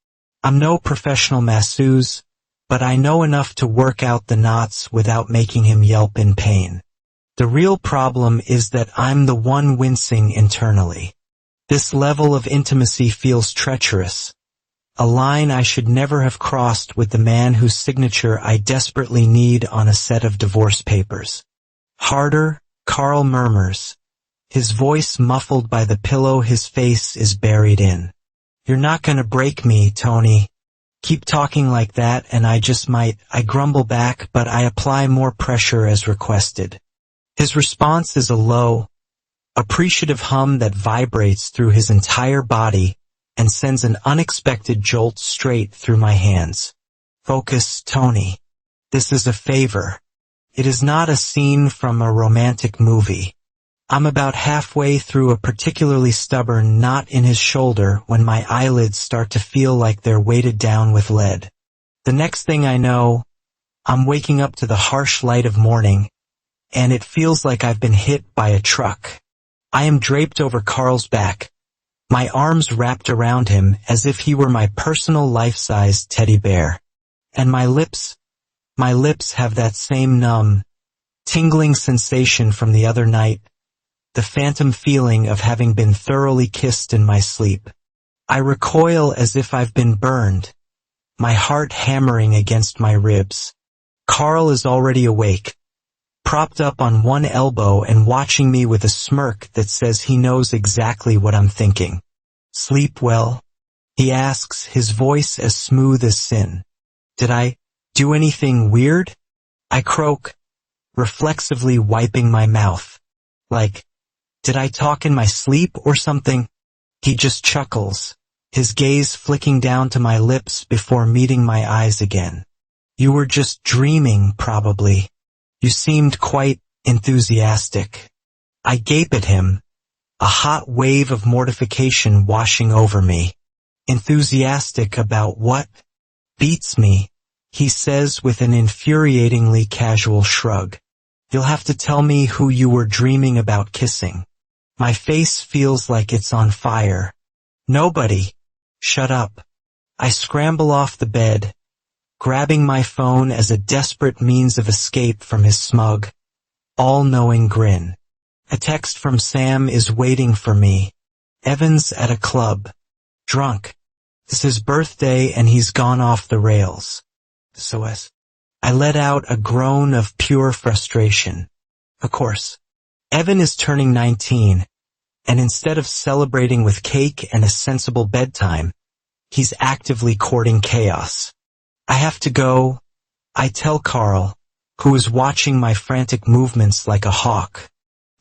I'm no professional masseuse, but I know enough to work out the knots without making him yelp in pain. The real problem is that I'm the one wincing internally. This level of intimacy feels treacherous, a line I should never have crossed with the man whose signature I desperately need on a set of divorce papers. Harder, Carl murmurs, his voice muffled by the pillow his face is buried in. You're not gonna break me, Tony. Keep talking like that and I just might. I grumble back, but I apply more pressure as requested. His response is a low, appreciative hum that vibrates through his entire body and sends an unexpected jolt straight through my hands. Focus, Tony. This is a favor. It is not a scene from a romantic movie. I'm about halfway through a particularly stubborn knot in his shoulder when my eyelids start to feel like they're weighted down with lead. The next thing I know, I'm waking up to the harsh light of morning, and it feels like I've been hit by a truck. I am draped over Carl's back, my arms wrapped around him as if he were my personal life-size teddy bear. And my lips have that same numb, tingling sensation from the other night, the phantom feeling of having been thoroughly kissed in my sleep. I recoil as if I've been burned, my heart hammering against my ribs. Carl is already awake, propped up on one elbow and watching me with a smirk that says he knows exactly what I'm thinking. "Sleep well?" he asks, his voice as smooth as sin. "Did I do anything weird?" I croak, reflexively wiping my mouth. Like, did I talk in my sleep or something? He just chuckles, his gaze flicking down to my lips before meeting my eyes again. "You were just dreaming, probably. You seemed quite enthusiastic." I gape at him, a hot wave of mortification washing over me. "Enthusiastic about what?" "Beats me," he says with an infuriatingly casual shrug. "You'll have to tell me who you were dreaming about kissing." My face feels like it's on fire. "Nobody." "Shut up." I scramble off the bed, grabbing my phone as a desperate means of escape from his smug, all-knowing grin. A text from Sam is waiting for me. "Evan's at a club. Drunk. It's his birthday and he's gone off the rails. SOS. I let out a groan of pure frustration. Of course, Evan is turning 19, and instead of celebrating with cake and a sensible bedtime, he's actively courting chaos. I have to go, I tell Carl, who is watching my frantic movements like a hawk.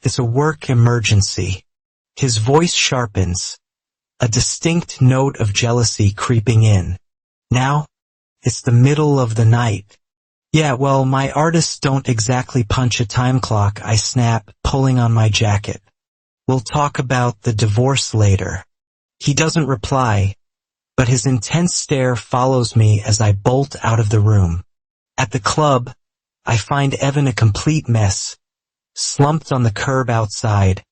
It's a work emergency. His voice sharpens, a distinct note of jealousy creeping in. "Now? It's the middle of the night." "Yeah, well, my artists don't exactly punch a time clock," I snap, pulling on my jacket. "We'll talk about the divorce later." He doesn't reply, but his intense stare follows me as I bolt out of the room. At the club, I find Evan a complete mess, slumped on the curb outside,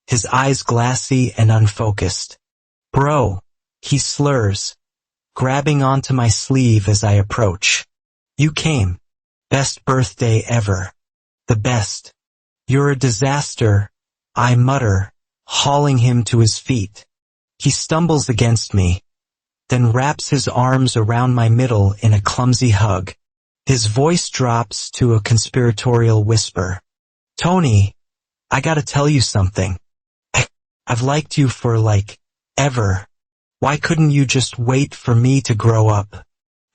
his eyes glassy and unfocused. "Bro," he slurs, grabbing onto my sleeve as I approach. "You came. Best birthday ever." "The best." "You're a disaster," I mutter, hauling him to his feet. He stumbles against me, then wraps his arms around my middle in a clumsy hug. His voice drops to a conspiratorial whisper. "Tony, I gotta tell you something. I've liked you for, ever. Why couldn't you just wait for me to grow up?"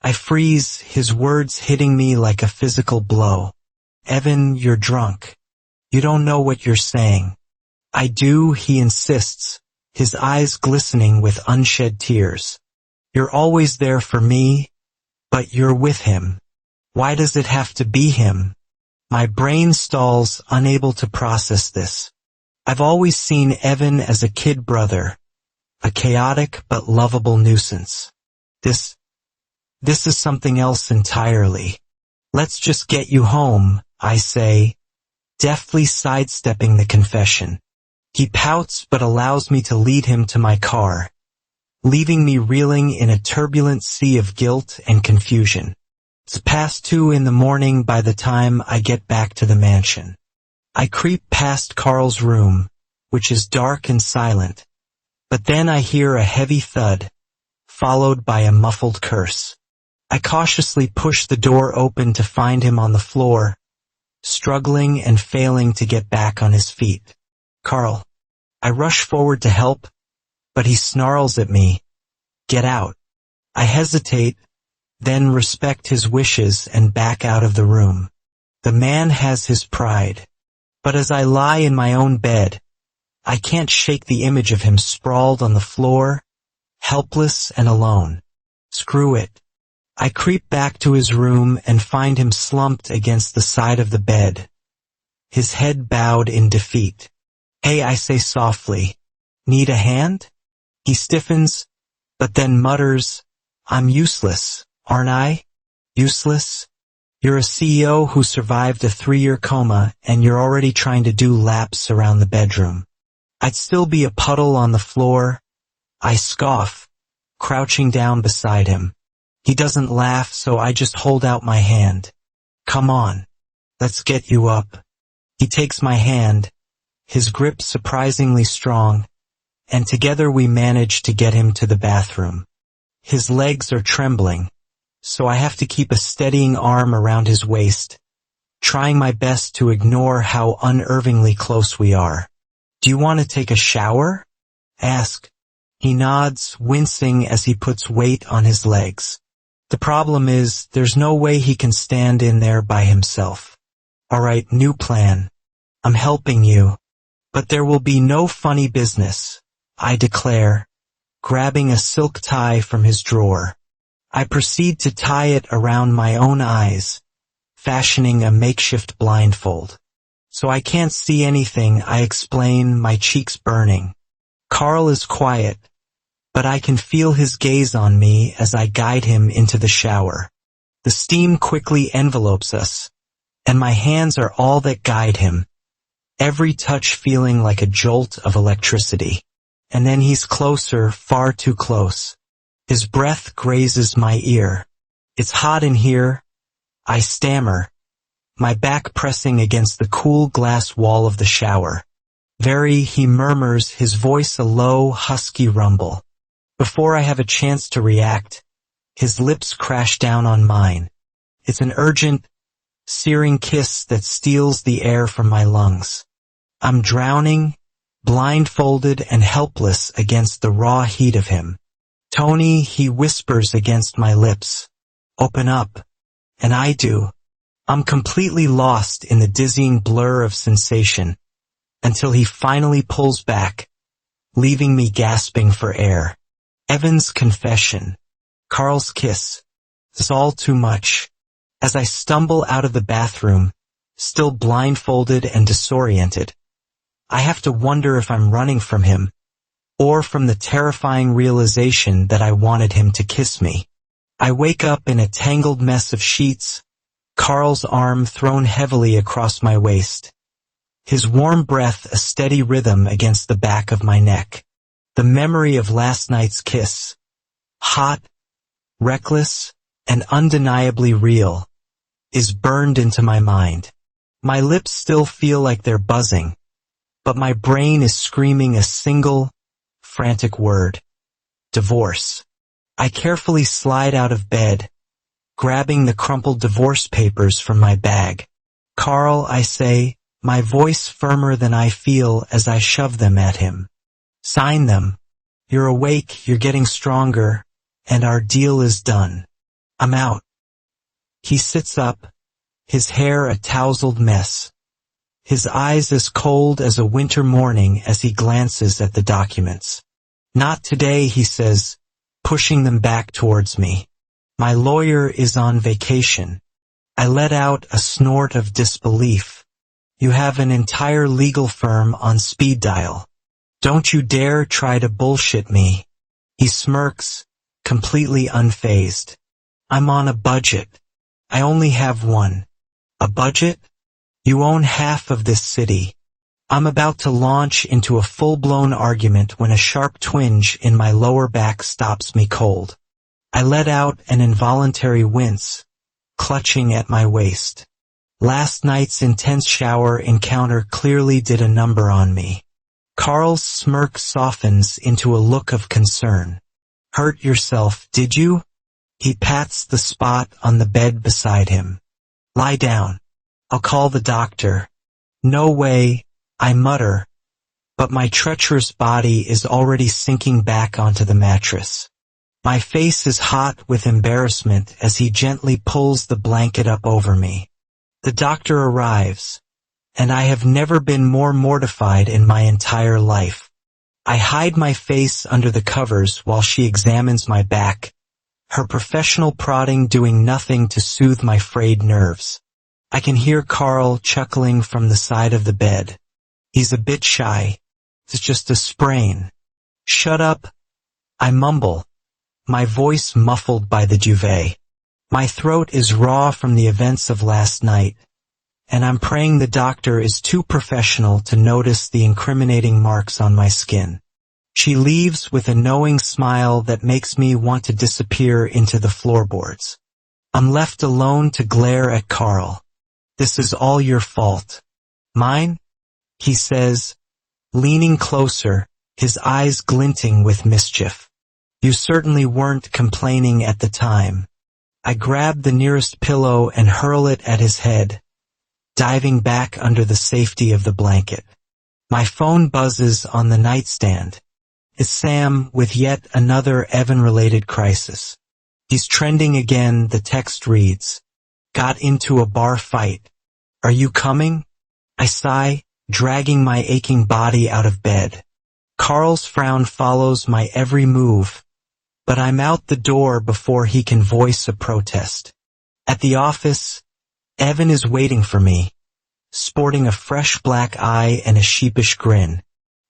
I freeze, his words hitting me like a physical blow. "Evan, you're drunk. You don't know what you're saying." "I do," he insists, his eyes glistening with unshed tears. "You're always there for me, but you're with him. Why does it have to be him?" My brain stalls, unable to process this. I've always seen Evan as a kid brother, a chaotic but lovable nuisance. This is something else entirely. "Let's just get you home," I say, deftly sidestepping the confession. He pouts but allows me to lead him to my car, leaving me reeling in a turbulent sea of guilt and confusion. It's past 2 in the morning by the time I get back to the mansion. I creep past Carl's room, which is dark and silent, but then I hear a heavy thud, followed by a muffled curse. I cautiously push the door open to find him on the floor, struggling and failing to get back on his feet. "Carl." I rush forward to help, but he snarls at me. "Get out." I hesitate, then respect his wishes and back out of the room. The man has his pride, but as I lie in my own bed, I can't shake the image of him sprawled on the floor, helpless and alone. Screw it. I creep back to his room and find him slumped against the side of the bed, his head bowed in defeat. "Hey," I say softly. "Need a hand?" He stiffens, but then mutters, "I'm useless, aren't I?" "Useless? You're a CEO who survived a 3-year coma and you're already trying to do laps around the bedroom. I'd still be a puddle on the floor." I scoff, crouching down beside him. He doesn't laugh, so I just hold out my hand. "Come on, let's get you up." He takes my hand, his grip surprisingly strong, and together we manage to get him to the bathroom. His legs are trembling, so I have to keep a steadying arm around his waist, trying my best to ignore how unnervingly close we are. "Do you want to take a shower?" I ask. He nods, wincing as he puts weight on his legs. The problem is, there's no way he can stand in there by himself. "All right, new plan. I'm helping you. But there will be no funny business," I declare, grabbing a silk tie from his drawer. I proceed to tie it around my own eyes, fashioning a makeshift blindfold. "So I can't see anything," I explain, my cheeks burning. Carl is quiet, but I can feel his gaze on me as I guide him into the shower. The steam quickly envelopes us, and my hands are all that guide him, every touch feeling like a jolt of electricity. And then he's closer, far too close. His breath grazes my ear. "It's hot in here," I stammer, my back pressing against the cool glass wall of the shower. "Very," he murmurs, his voice a low, husky rumble. Before I have a chance to react, his lips crash down on mine. It's an urgent, searing kiss that steals the air from my lungs. I'm drowning, blindfolded and helpless against the raw heat of him. "Tony," he whispers against my lips. "Open up." And I do. I'm completely lost in the dizzying blur of sensation, until he finally pulls back, leaving me gasping for air. Evan's confession, Carl's kiss, is all too much. As I stumble out of the bathroom, still blindfolded and disoriented, I have to wonder if I'm running from him, or from the terrifying realization that I wanted him to kiss me. I wake up in a tangled mess of sheets, Carl's arm thrown heavily across my waist, his warm breath a steady rhythm against the back of my neck. The memory of last night's kiss, hot, reckless, and undeniably real, is burned into my mind. My lips still feel like they're buzzing, but my brain is screaming a single, frantic word: divorce. I carefully slide out of bed, grabbing the crumpled divorce papers from my bag. "Carl," I say, my voice firmer than I feel as I shove them at him. "Sign them. You're awake, you're getting stronger, and our deal is done. I'm out." He sits up, his hair a tousled mess, his eyes as cold as a winter morning as he glances at the documents. "Not today," he says, pushing them back towards me. "My lawyer is on vacation." I let out a snort of disbelief. "You have an entire legal firm on speed dial. Don't you dare try to bullshit me." He smirks, completely unfazed. "I'm on a budget. I only have one." "A budget? You own half of this city." I'm about to launch into a full-blown argument when a sharp twinge in my lower back stops me cold. I let out an involuntary wince, clutching at my waist. Last night's intense shower encounter clearly did a number on me. Carl's smirk softens into a look of concern. "Hurt yourself, did you?" He pats the spot on the bed beside him. "Lie down. I'll call the doctor." "No way," I mutter, but my treacherous body is already sinking back onto the mattress. My face is hot with embarrassment as he gently pulls the blanket up over me. The doctor arrives, and I have never been more mortified in my entire life. I hide my face under the covers while she examines my back, her professional prodding doing nothing to soothe my frayed nerves. I can hear Carl chuckling from the side of the bed. He's a bit shy. It's just a sprain. Shut up, I mumble, my voice muffled by the duvet. My throat is raw from the events of last night, and I'm praying the doctor is too professional to notice the incriminating marks on my skin. She leaves with a knowing smile that makes me want to disappear into the floorboards. I'm left alone to glare at Carl. This is all your fault. Mine? He says, leaning closer, his eyes glinting with mischief. You certainly weren't complaining at the time. I grab the nearest pillow and hurl it at his head, diving back under the safety of the blanket. My phone buzzes on the nightstand. It's Sam with yet another Evan-related crisis. He's trending again, the text reads, "Got into a bar fight. Are you coming?" I sigh, dragging my aching body out of bed. Carl's frown follows my every move, but I'm out the door before he can voice a protest. At the office, Evan is waiting for me, sporting a fresh black eye and a sheepish grin.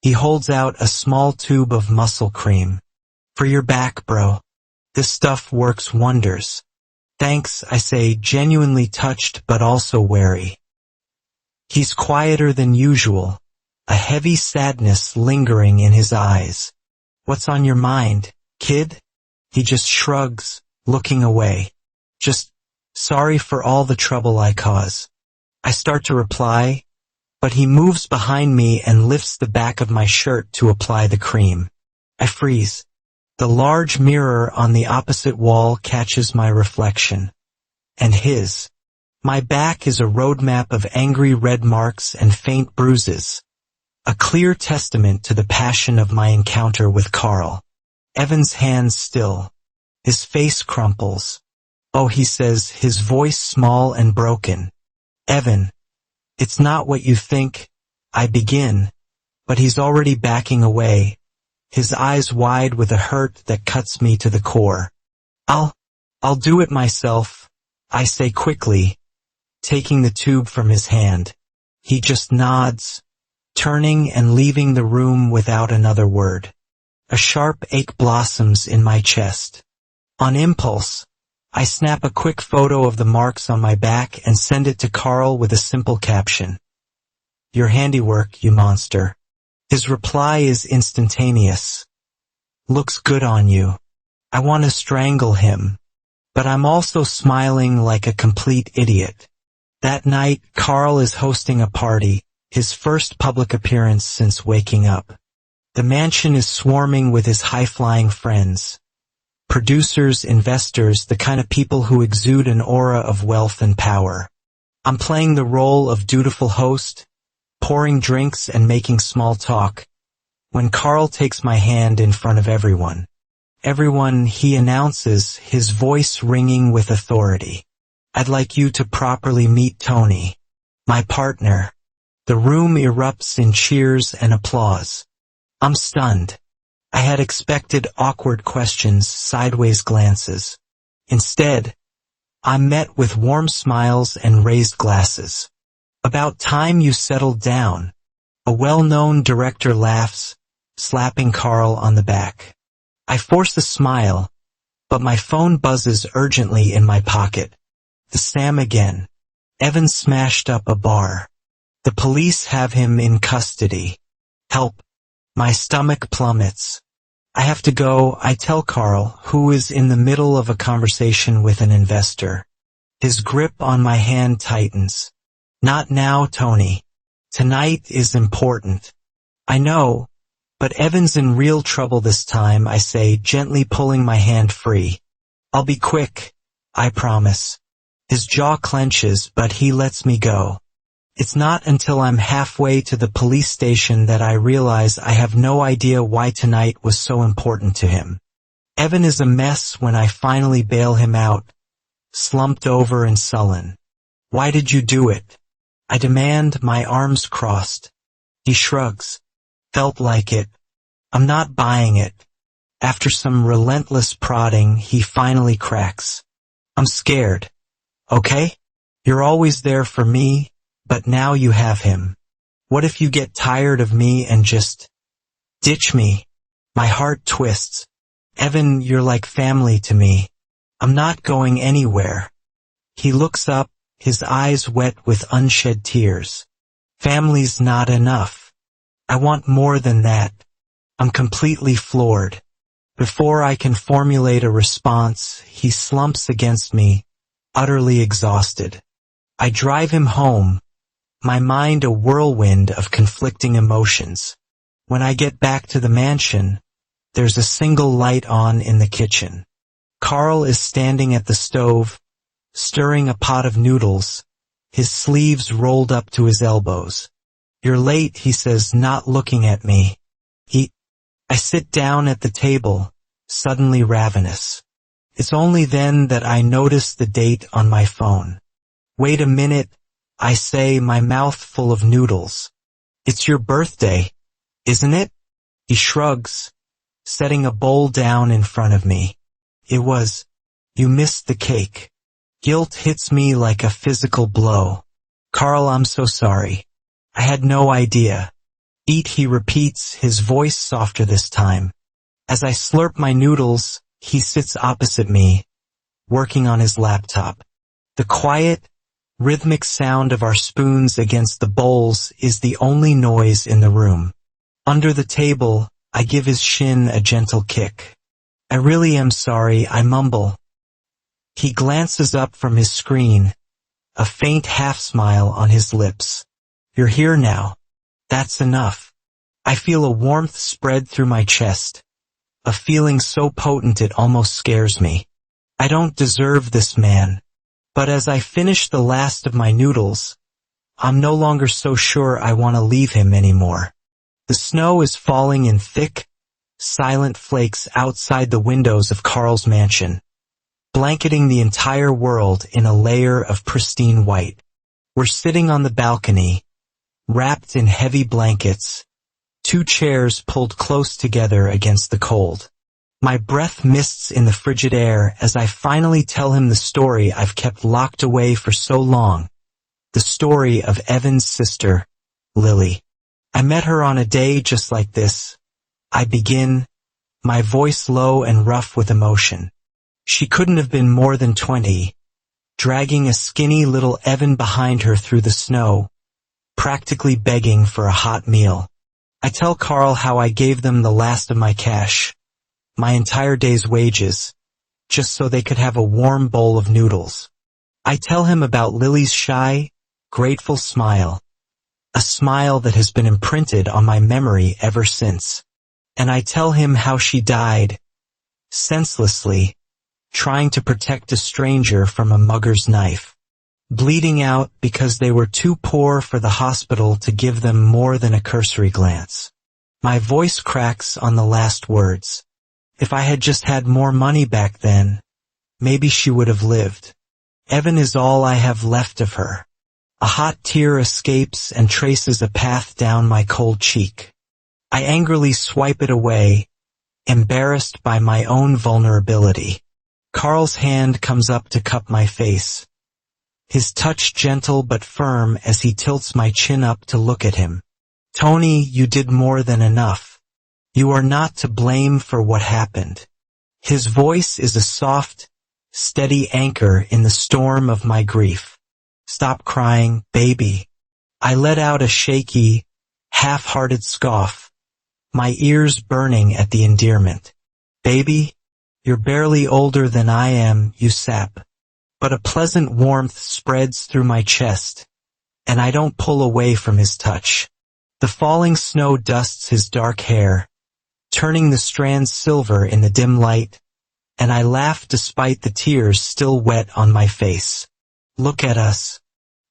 He holds out a small tube of muscle cream. "For your back, bro. This stuff works wonders." "Thanks," I say, genuinely touched but also wary. He's quieter than usual, a heavy sadness lingering in his eyes. "What's on your mind, kid?" He just shrugs, looking away. "Just sorry for all the trouble I cause." I start to reply, but he moves behind me and lifts the back of my shirt to apply the cream. I freeze. The large mirror on the opposite wall catches my reflection. And his. My back is a roadmap of angry red marks and faint bruises, a clear testament to the passion of my encounter with Carl. Evan's hands still. His face crumples. "Oh," he says, his voice small and broken. "Evan, it's not what you think," I begin, but he's already backing away, his eyes wide with a hurt that cuts me to the core. I'll do it myself," I say quickly, taking the tube from his hand. He just nods, turning and leaving the room without another word. A sharp ache blossoms in my chest. On impulse, I snap a quick photo of the marks on my back and send it to Carl with a simple caption. "Your handiwork, you monster." His reply is instantaneous. "Looks good on you." I want to strangle him, but I'm also smiling like a complete idiot. That night, Carl is hosting a party, his first public appearance since waking up. The mansion is swarming with his high-flying friends. Producers, investors, the kind of people who exude an aura of wealth and power. I'm playing the role of dutiful host, pouring drinks and making small talk, when Carl takes my hand in front of everyone. "Everyone," he announces, his voice ringing with authority. "I'd like you to properly meet Tony, my partner." The room erupts in cheers and applause. I'm stunned. I had expected awkward questions, sideways glances. Instead, I'm met with warm smiles and raised glasses. "About time you settled down," a well-known director laughs, slapping Carl on the back. I force a smile, but my phone buzzes urgently in my pocket. The Sam again. Evan smashed up a bar. The police have him in custody. Help. My stomach plummets. I have to go, I tell Carl, who is in the middle of a conversation with an investor. His grip on my hand tightens. "Not now, Tony. Tonight is important." "I know, but Evan's in real trouble this time," I say, gently pulling my hand free. "I'll be quick, I promise." His jaw clenches, but he lets me go. It's not until I'm halfway to the police station that I realize I have no idea why tonight was so important to him. Evan is a mess when I finally bail him out, slumped over and sullen. "Why did you do it?" I demand, my arms crossed. He shrugs. "Felt like it. I'm not buying it." After some relentless prodding, he finally cracks. I'm scared. Okay? You're always there for me, but now you have him. What if you get tired of me and just ditch me? My heart twists. Evan, you're like family to me. I'm not going anywhere. He looks up, his eyes wet with unshed tears. Family's not enough. I want more than that. I'm completely floored. Before I can formulate a response, he slumps against me, utterly exhausted. I drive him home, my mind a whirlwind of conflicting emotions. When I get back to the mansion, there's a single light on in the kitchen. Carl is standing at the stove, stirring a pot of noodles, his sleeves rolled up to his elbows. You're late, he says, not looking at me. I sit down at the table, suddenly ravenous. It's only then that I notice the date on my phone. Wait a minute, I say, my mouth full of noodles. It's your birthday, isn't it? He shrugs, setting a bowl down in front of me. It was. You missed the cake. Guilt hits me like a physical blow. Carl, I'm so sorry. I had no idea. Eat, he repeats, his voice softer this time. As I slurp my noodles, he sits opposite me, working on his laptop. The quiet, rhythmic sound of our spoons against the bowls is the only noise in the room. Under the table, I give his shin a gentle kick. I really am sorry, I mumble. He glances up from his screen, a faint half-smile on his lips. You're here now. That's enough. I feel a warmth spread through my chest, a feeling so potent it almost scares me. I don't deserve this man, but as I finish the last of my noodles, I'm no longer so sure I want to leave him anymore. The snow is falling in thick, silent flakes outside the windows of Carl's mansion, blanketing the entire world in a layer of pristine white. We're sitting on the balcony, wrapped in heavy blankets, two chairs pulled close together against the cold. My breath mists in the frigid air as I finally tell him the story I've kept locked away for so long, the story of Evan's sister, Lily. I met her on a day just like this. I begin, my voice low and rough with emotion. She couldn't have been more than 20, dragging a skinny little Evan behind her through the snow, practically begging for a hot meal. I tell Carl how I gave them the last of my cash, my entire day's wages, just so they could have a warm bowl of noodles. I tell him about Lily's shy, grateful smile, a smile that has been imprinted on my memory ever since. And I tell him how she died, senselessly, trying to protect a stranger from a mugger's knife. Bleeding out because they were too poor for the hospital to give them more than a cursory glance. My voice cracks on the last words. If I had just had more money back then, maybe she would have lived. Evan is all I have left of her. A hot tear escapes and traces a path down my cold cheek. I angrily swipe it away, embarrassed by my own vulnerability. Carl's hand comes up to cup my face. His touch gentle but firm as he tilts my chin up to look at him. Tony, you did more than enough. You are not to blame for what happened. His voice is a soft, steady anchor in the storm of my grief. Stop crying, baby. I let out a shaky, half-hearted scoff, my ears burning at the endearment. Baby, you're barely older than I am, you sap. But a pleasant warmth spreads through my chest, and I don't pull away from his touch. The falling snow dusts his dark hair, turning the strands silver in the dim light, and I laugh despite the tears still wet on my face. Look at us.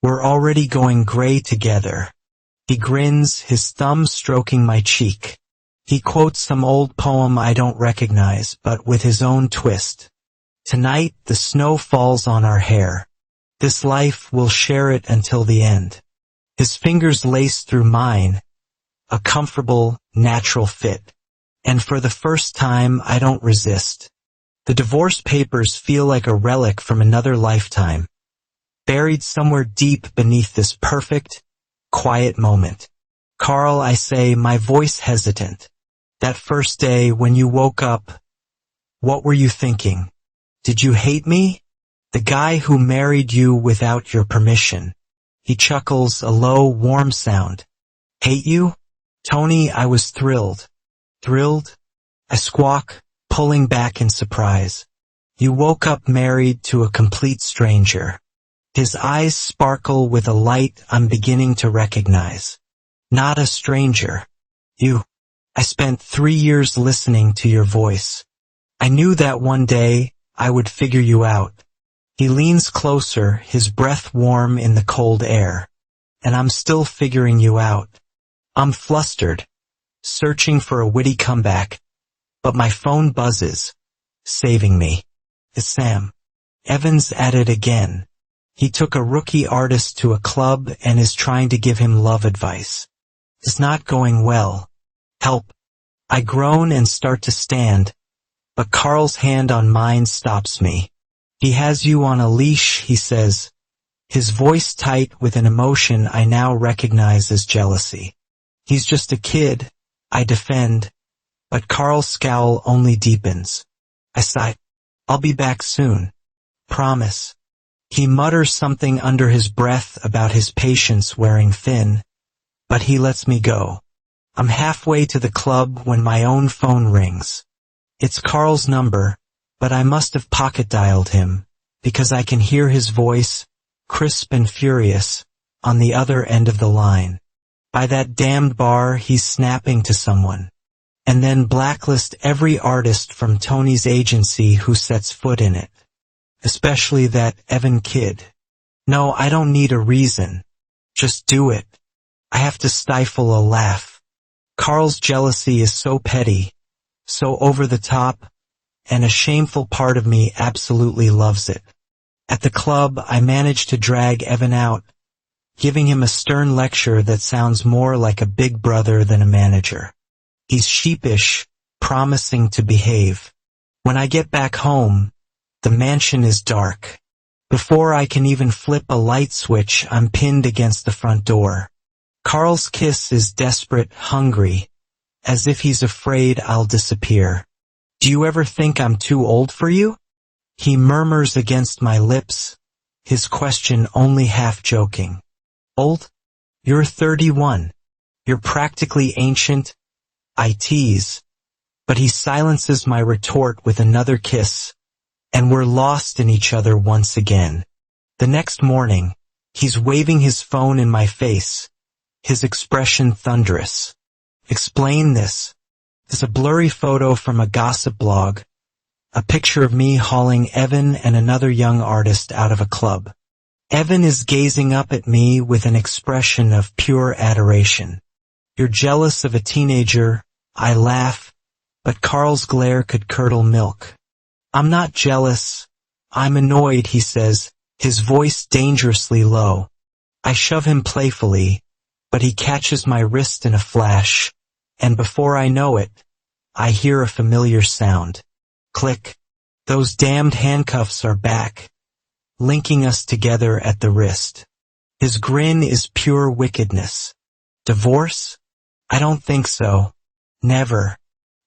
We're already going gray together. He grins, his thumb stroking my cheek. He quotes some old poem I don't recognize, but with his own twist. Tonight the snow falls on our hair. This life will share it until the end. His fingers lace through mine, a comfortable, natural fit. And for the first time, I don't resist. The divorce papers feel like a relic from another lifetime, buried somewhere deep beneath this perfect, quiet moment. Carl, I say, my voice hesitant. That first day when you woke up, what were you thinking? Did you hate me? The guy who married you without your permission. He chuckles, a low, warm sound. Hate you? Tony, I was thrilled. Thrilled? I squawk, pulling back in surprise. You woke up married to a complete stranger. His eyes sparkle with a light I'm beginning to recognize. Not a stranger. You. I spent 3 years listening to your voice. I knew that one day I would figure you out. He leans closer, his breath warm in the cold air. And I'm still figuring you out. I'm flustered, searching for a witty comeback, but my phone buzzes, saving me. It's Sam. Evan's at it again. He took a rookie artist to a club and is trying to give him love advice. It's not going well. Help. I groan and start to stand, but Carl's hand on mine stops me. He has you on a leash, he says, his voice tight with an emotion I now recognize as jealousy. He's just a kid, I defend, but Carl's scowl only deepens. I sigh. I'll be back soon. Promise. He mutters something under his breath about his patience wearing thin, but he lets me go. I'm halfway to the club when my own phone rings. It's Carl's number, but I must have pocket-dialed him, because I can hear his voice, crisp and furious, on the other end of the line. By that damned bar, he's snapping to someone. And then blacklist every artist from Tony's agency who sets foot in it. Especially that Evan kid. No, I don't need a reason. Just do it. I have to stifle a laugh. Carl's jealousy is so petty, so over the top, and a shameful part of me absolutely loves it. At the club, I manage to drag Evan out, giving him a stern lecture that sounds more like a big brother than a manager. He's sheepish, promising to behave. When I get back home, the mansion is dark. Before I can even flip a light switch, I'm pinned against the front door. Carl's kiss is desperate, hungry, as if he's afraid I'll disappear. Do you ever think I'm too old for you? He murmurs against my lips, his question only half joking. Old? You're 31. You're practically ancient. I tease, but he silences my retort with another kiss, and we're lost in each other once again. The next morning, he's waving his phone in my face, his expression thunderous. Explain this. It's a blurry photo from a gossip blog, a picture of me hauling Evan and another young artist out of a club. Evan is gazing up at me with an expression of pure adoration. You're jealous of a teenager, I laugh, but Carl's glare could curdle milk. I'm not jealous. I'm annoyed, he says, his voice dangerously low. I shove him playfully, but he catches my wrist in a flash, and before I know it, I hear a familiar sound. Click. Those damned handcuffs are back, linking us together at the wrist. His grin is pure wickedness. Divorce? I don't think so. Never.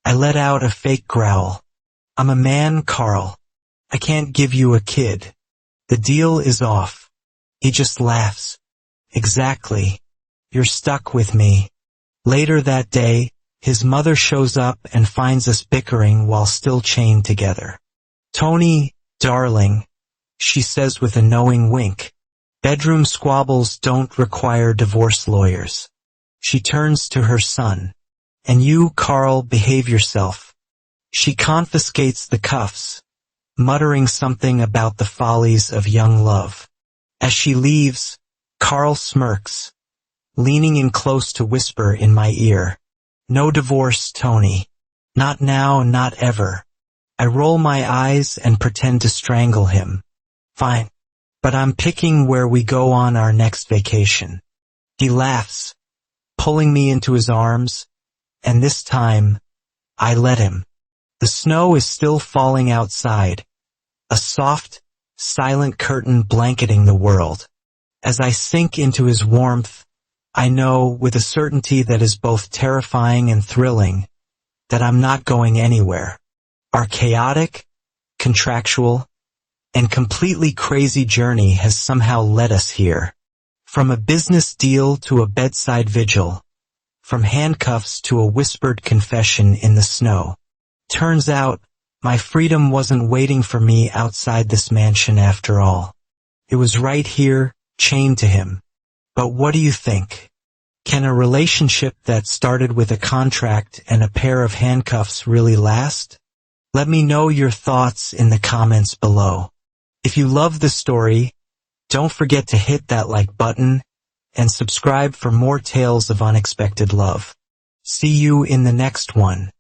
I let out a fake growl. I'm a man, Carl. I can't give you a kid. The deal is off. He just laughs. Exactly. You're stuck with me. Later that day, his mother shows up and finds us bickering while still chained together. Tony, darling, she says with a knowing wink. Bedroom squabbles don't require divorce lawyers. She turns to her son. And you, Carl, behave yourself. She confiscates the cuffs, muttering something about the follies of young love. As she leaves, Carl smirks, leaning in close to whisper in my ear. No divorce, Tony. Not now, not ever. I roll my eyes and pretend to strangle him. Fine. But I'm picking where we go on our next vacation. He laughs, pulling me into his arms, and this time, I let him. The snow is still falling outside, a soft, silent curtain blanketing the world. As I sink into his warmth, I know, with a certainty that is both terrifying and thrilling, that I'm not going anywhere. Our chaotic, contractual, and completely crazy journey has somehow led us here. From a business deal to a bedside vigil, from handcuffs to a whispered confession in the snow. Turns out, my freedom wasn't waiting for me outside this mansion after all. It was right here, chained to him. But what do you think? Can a relationship that started with a contract and a pair of handcuffs really last? Let me know your thoughts in the comments below. If you love the story, don't forget to hit that like button and subscribe for more tales of unexpected love. See you in the next one.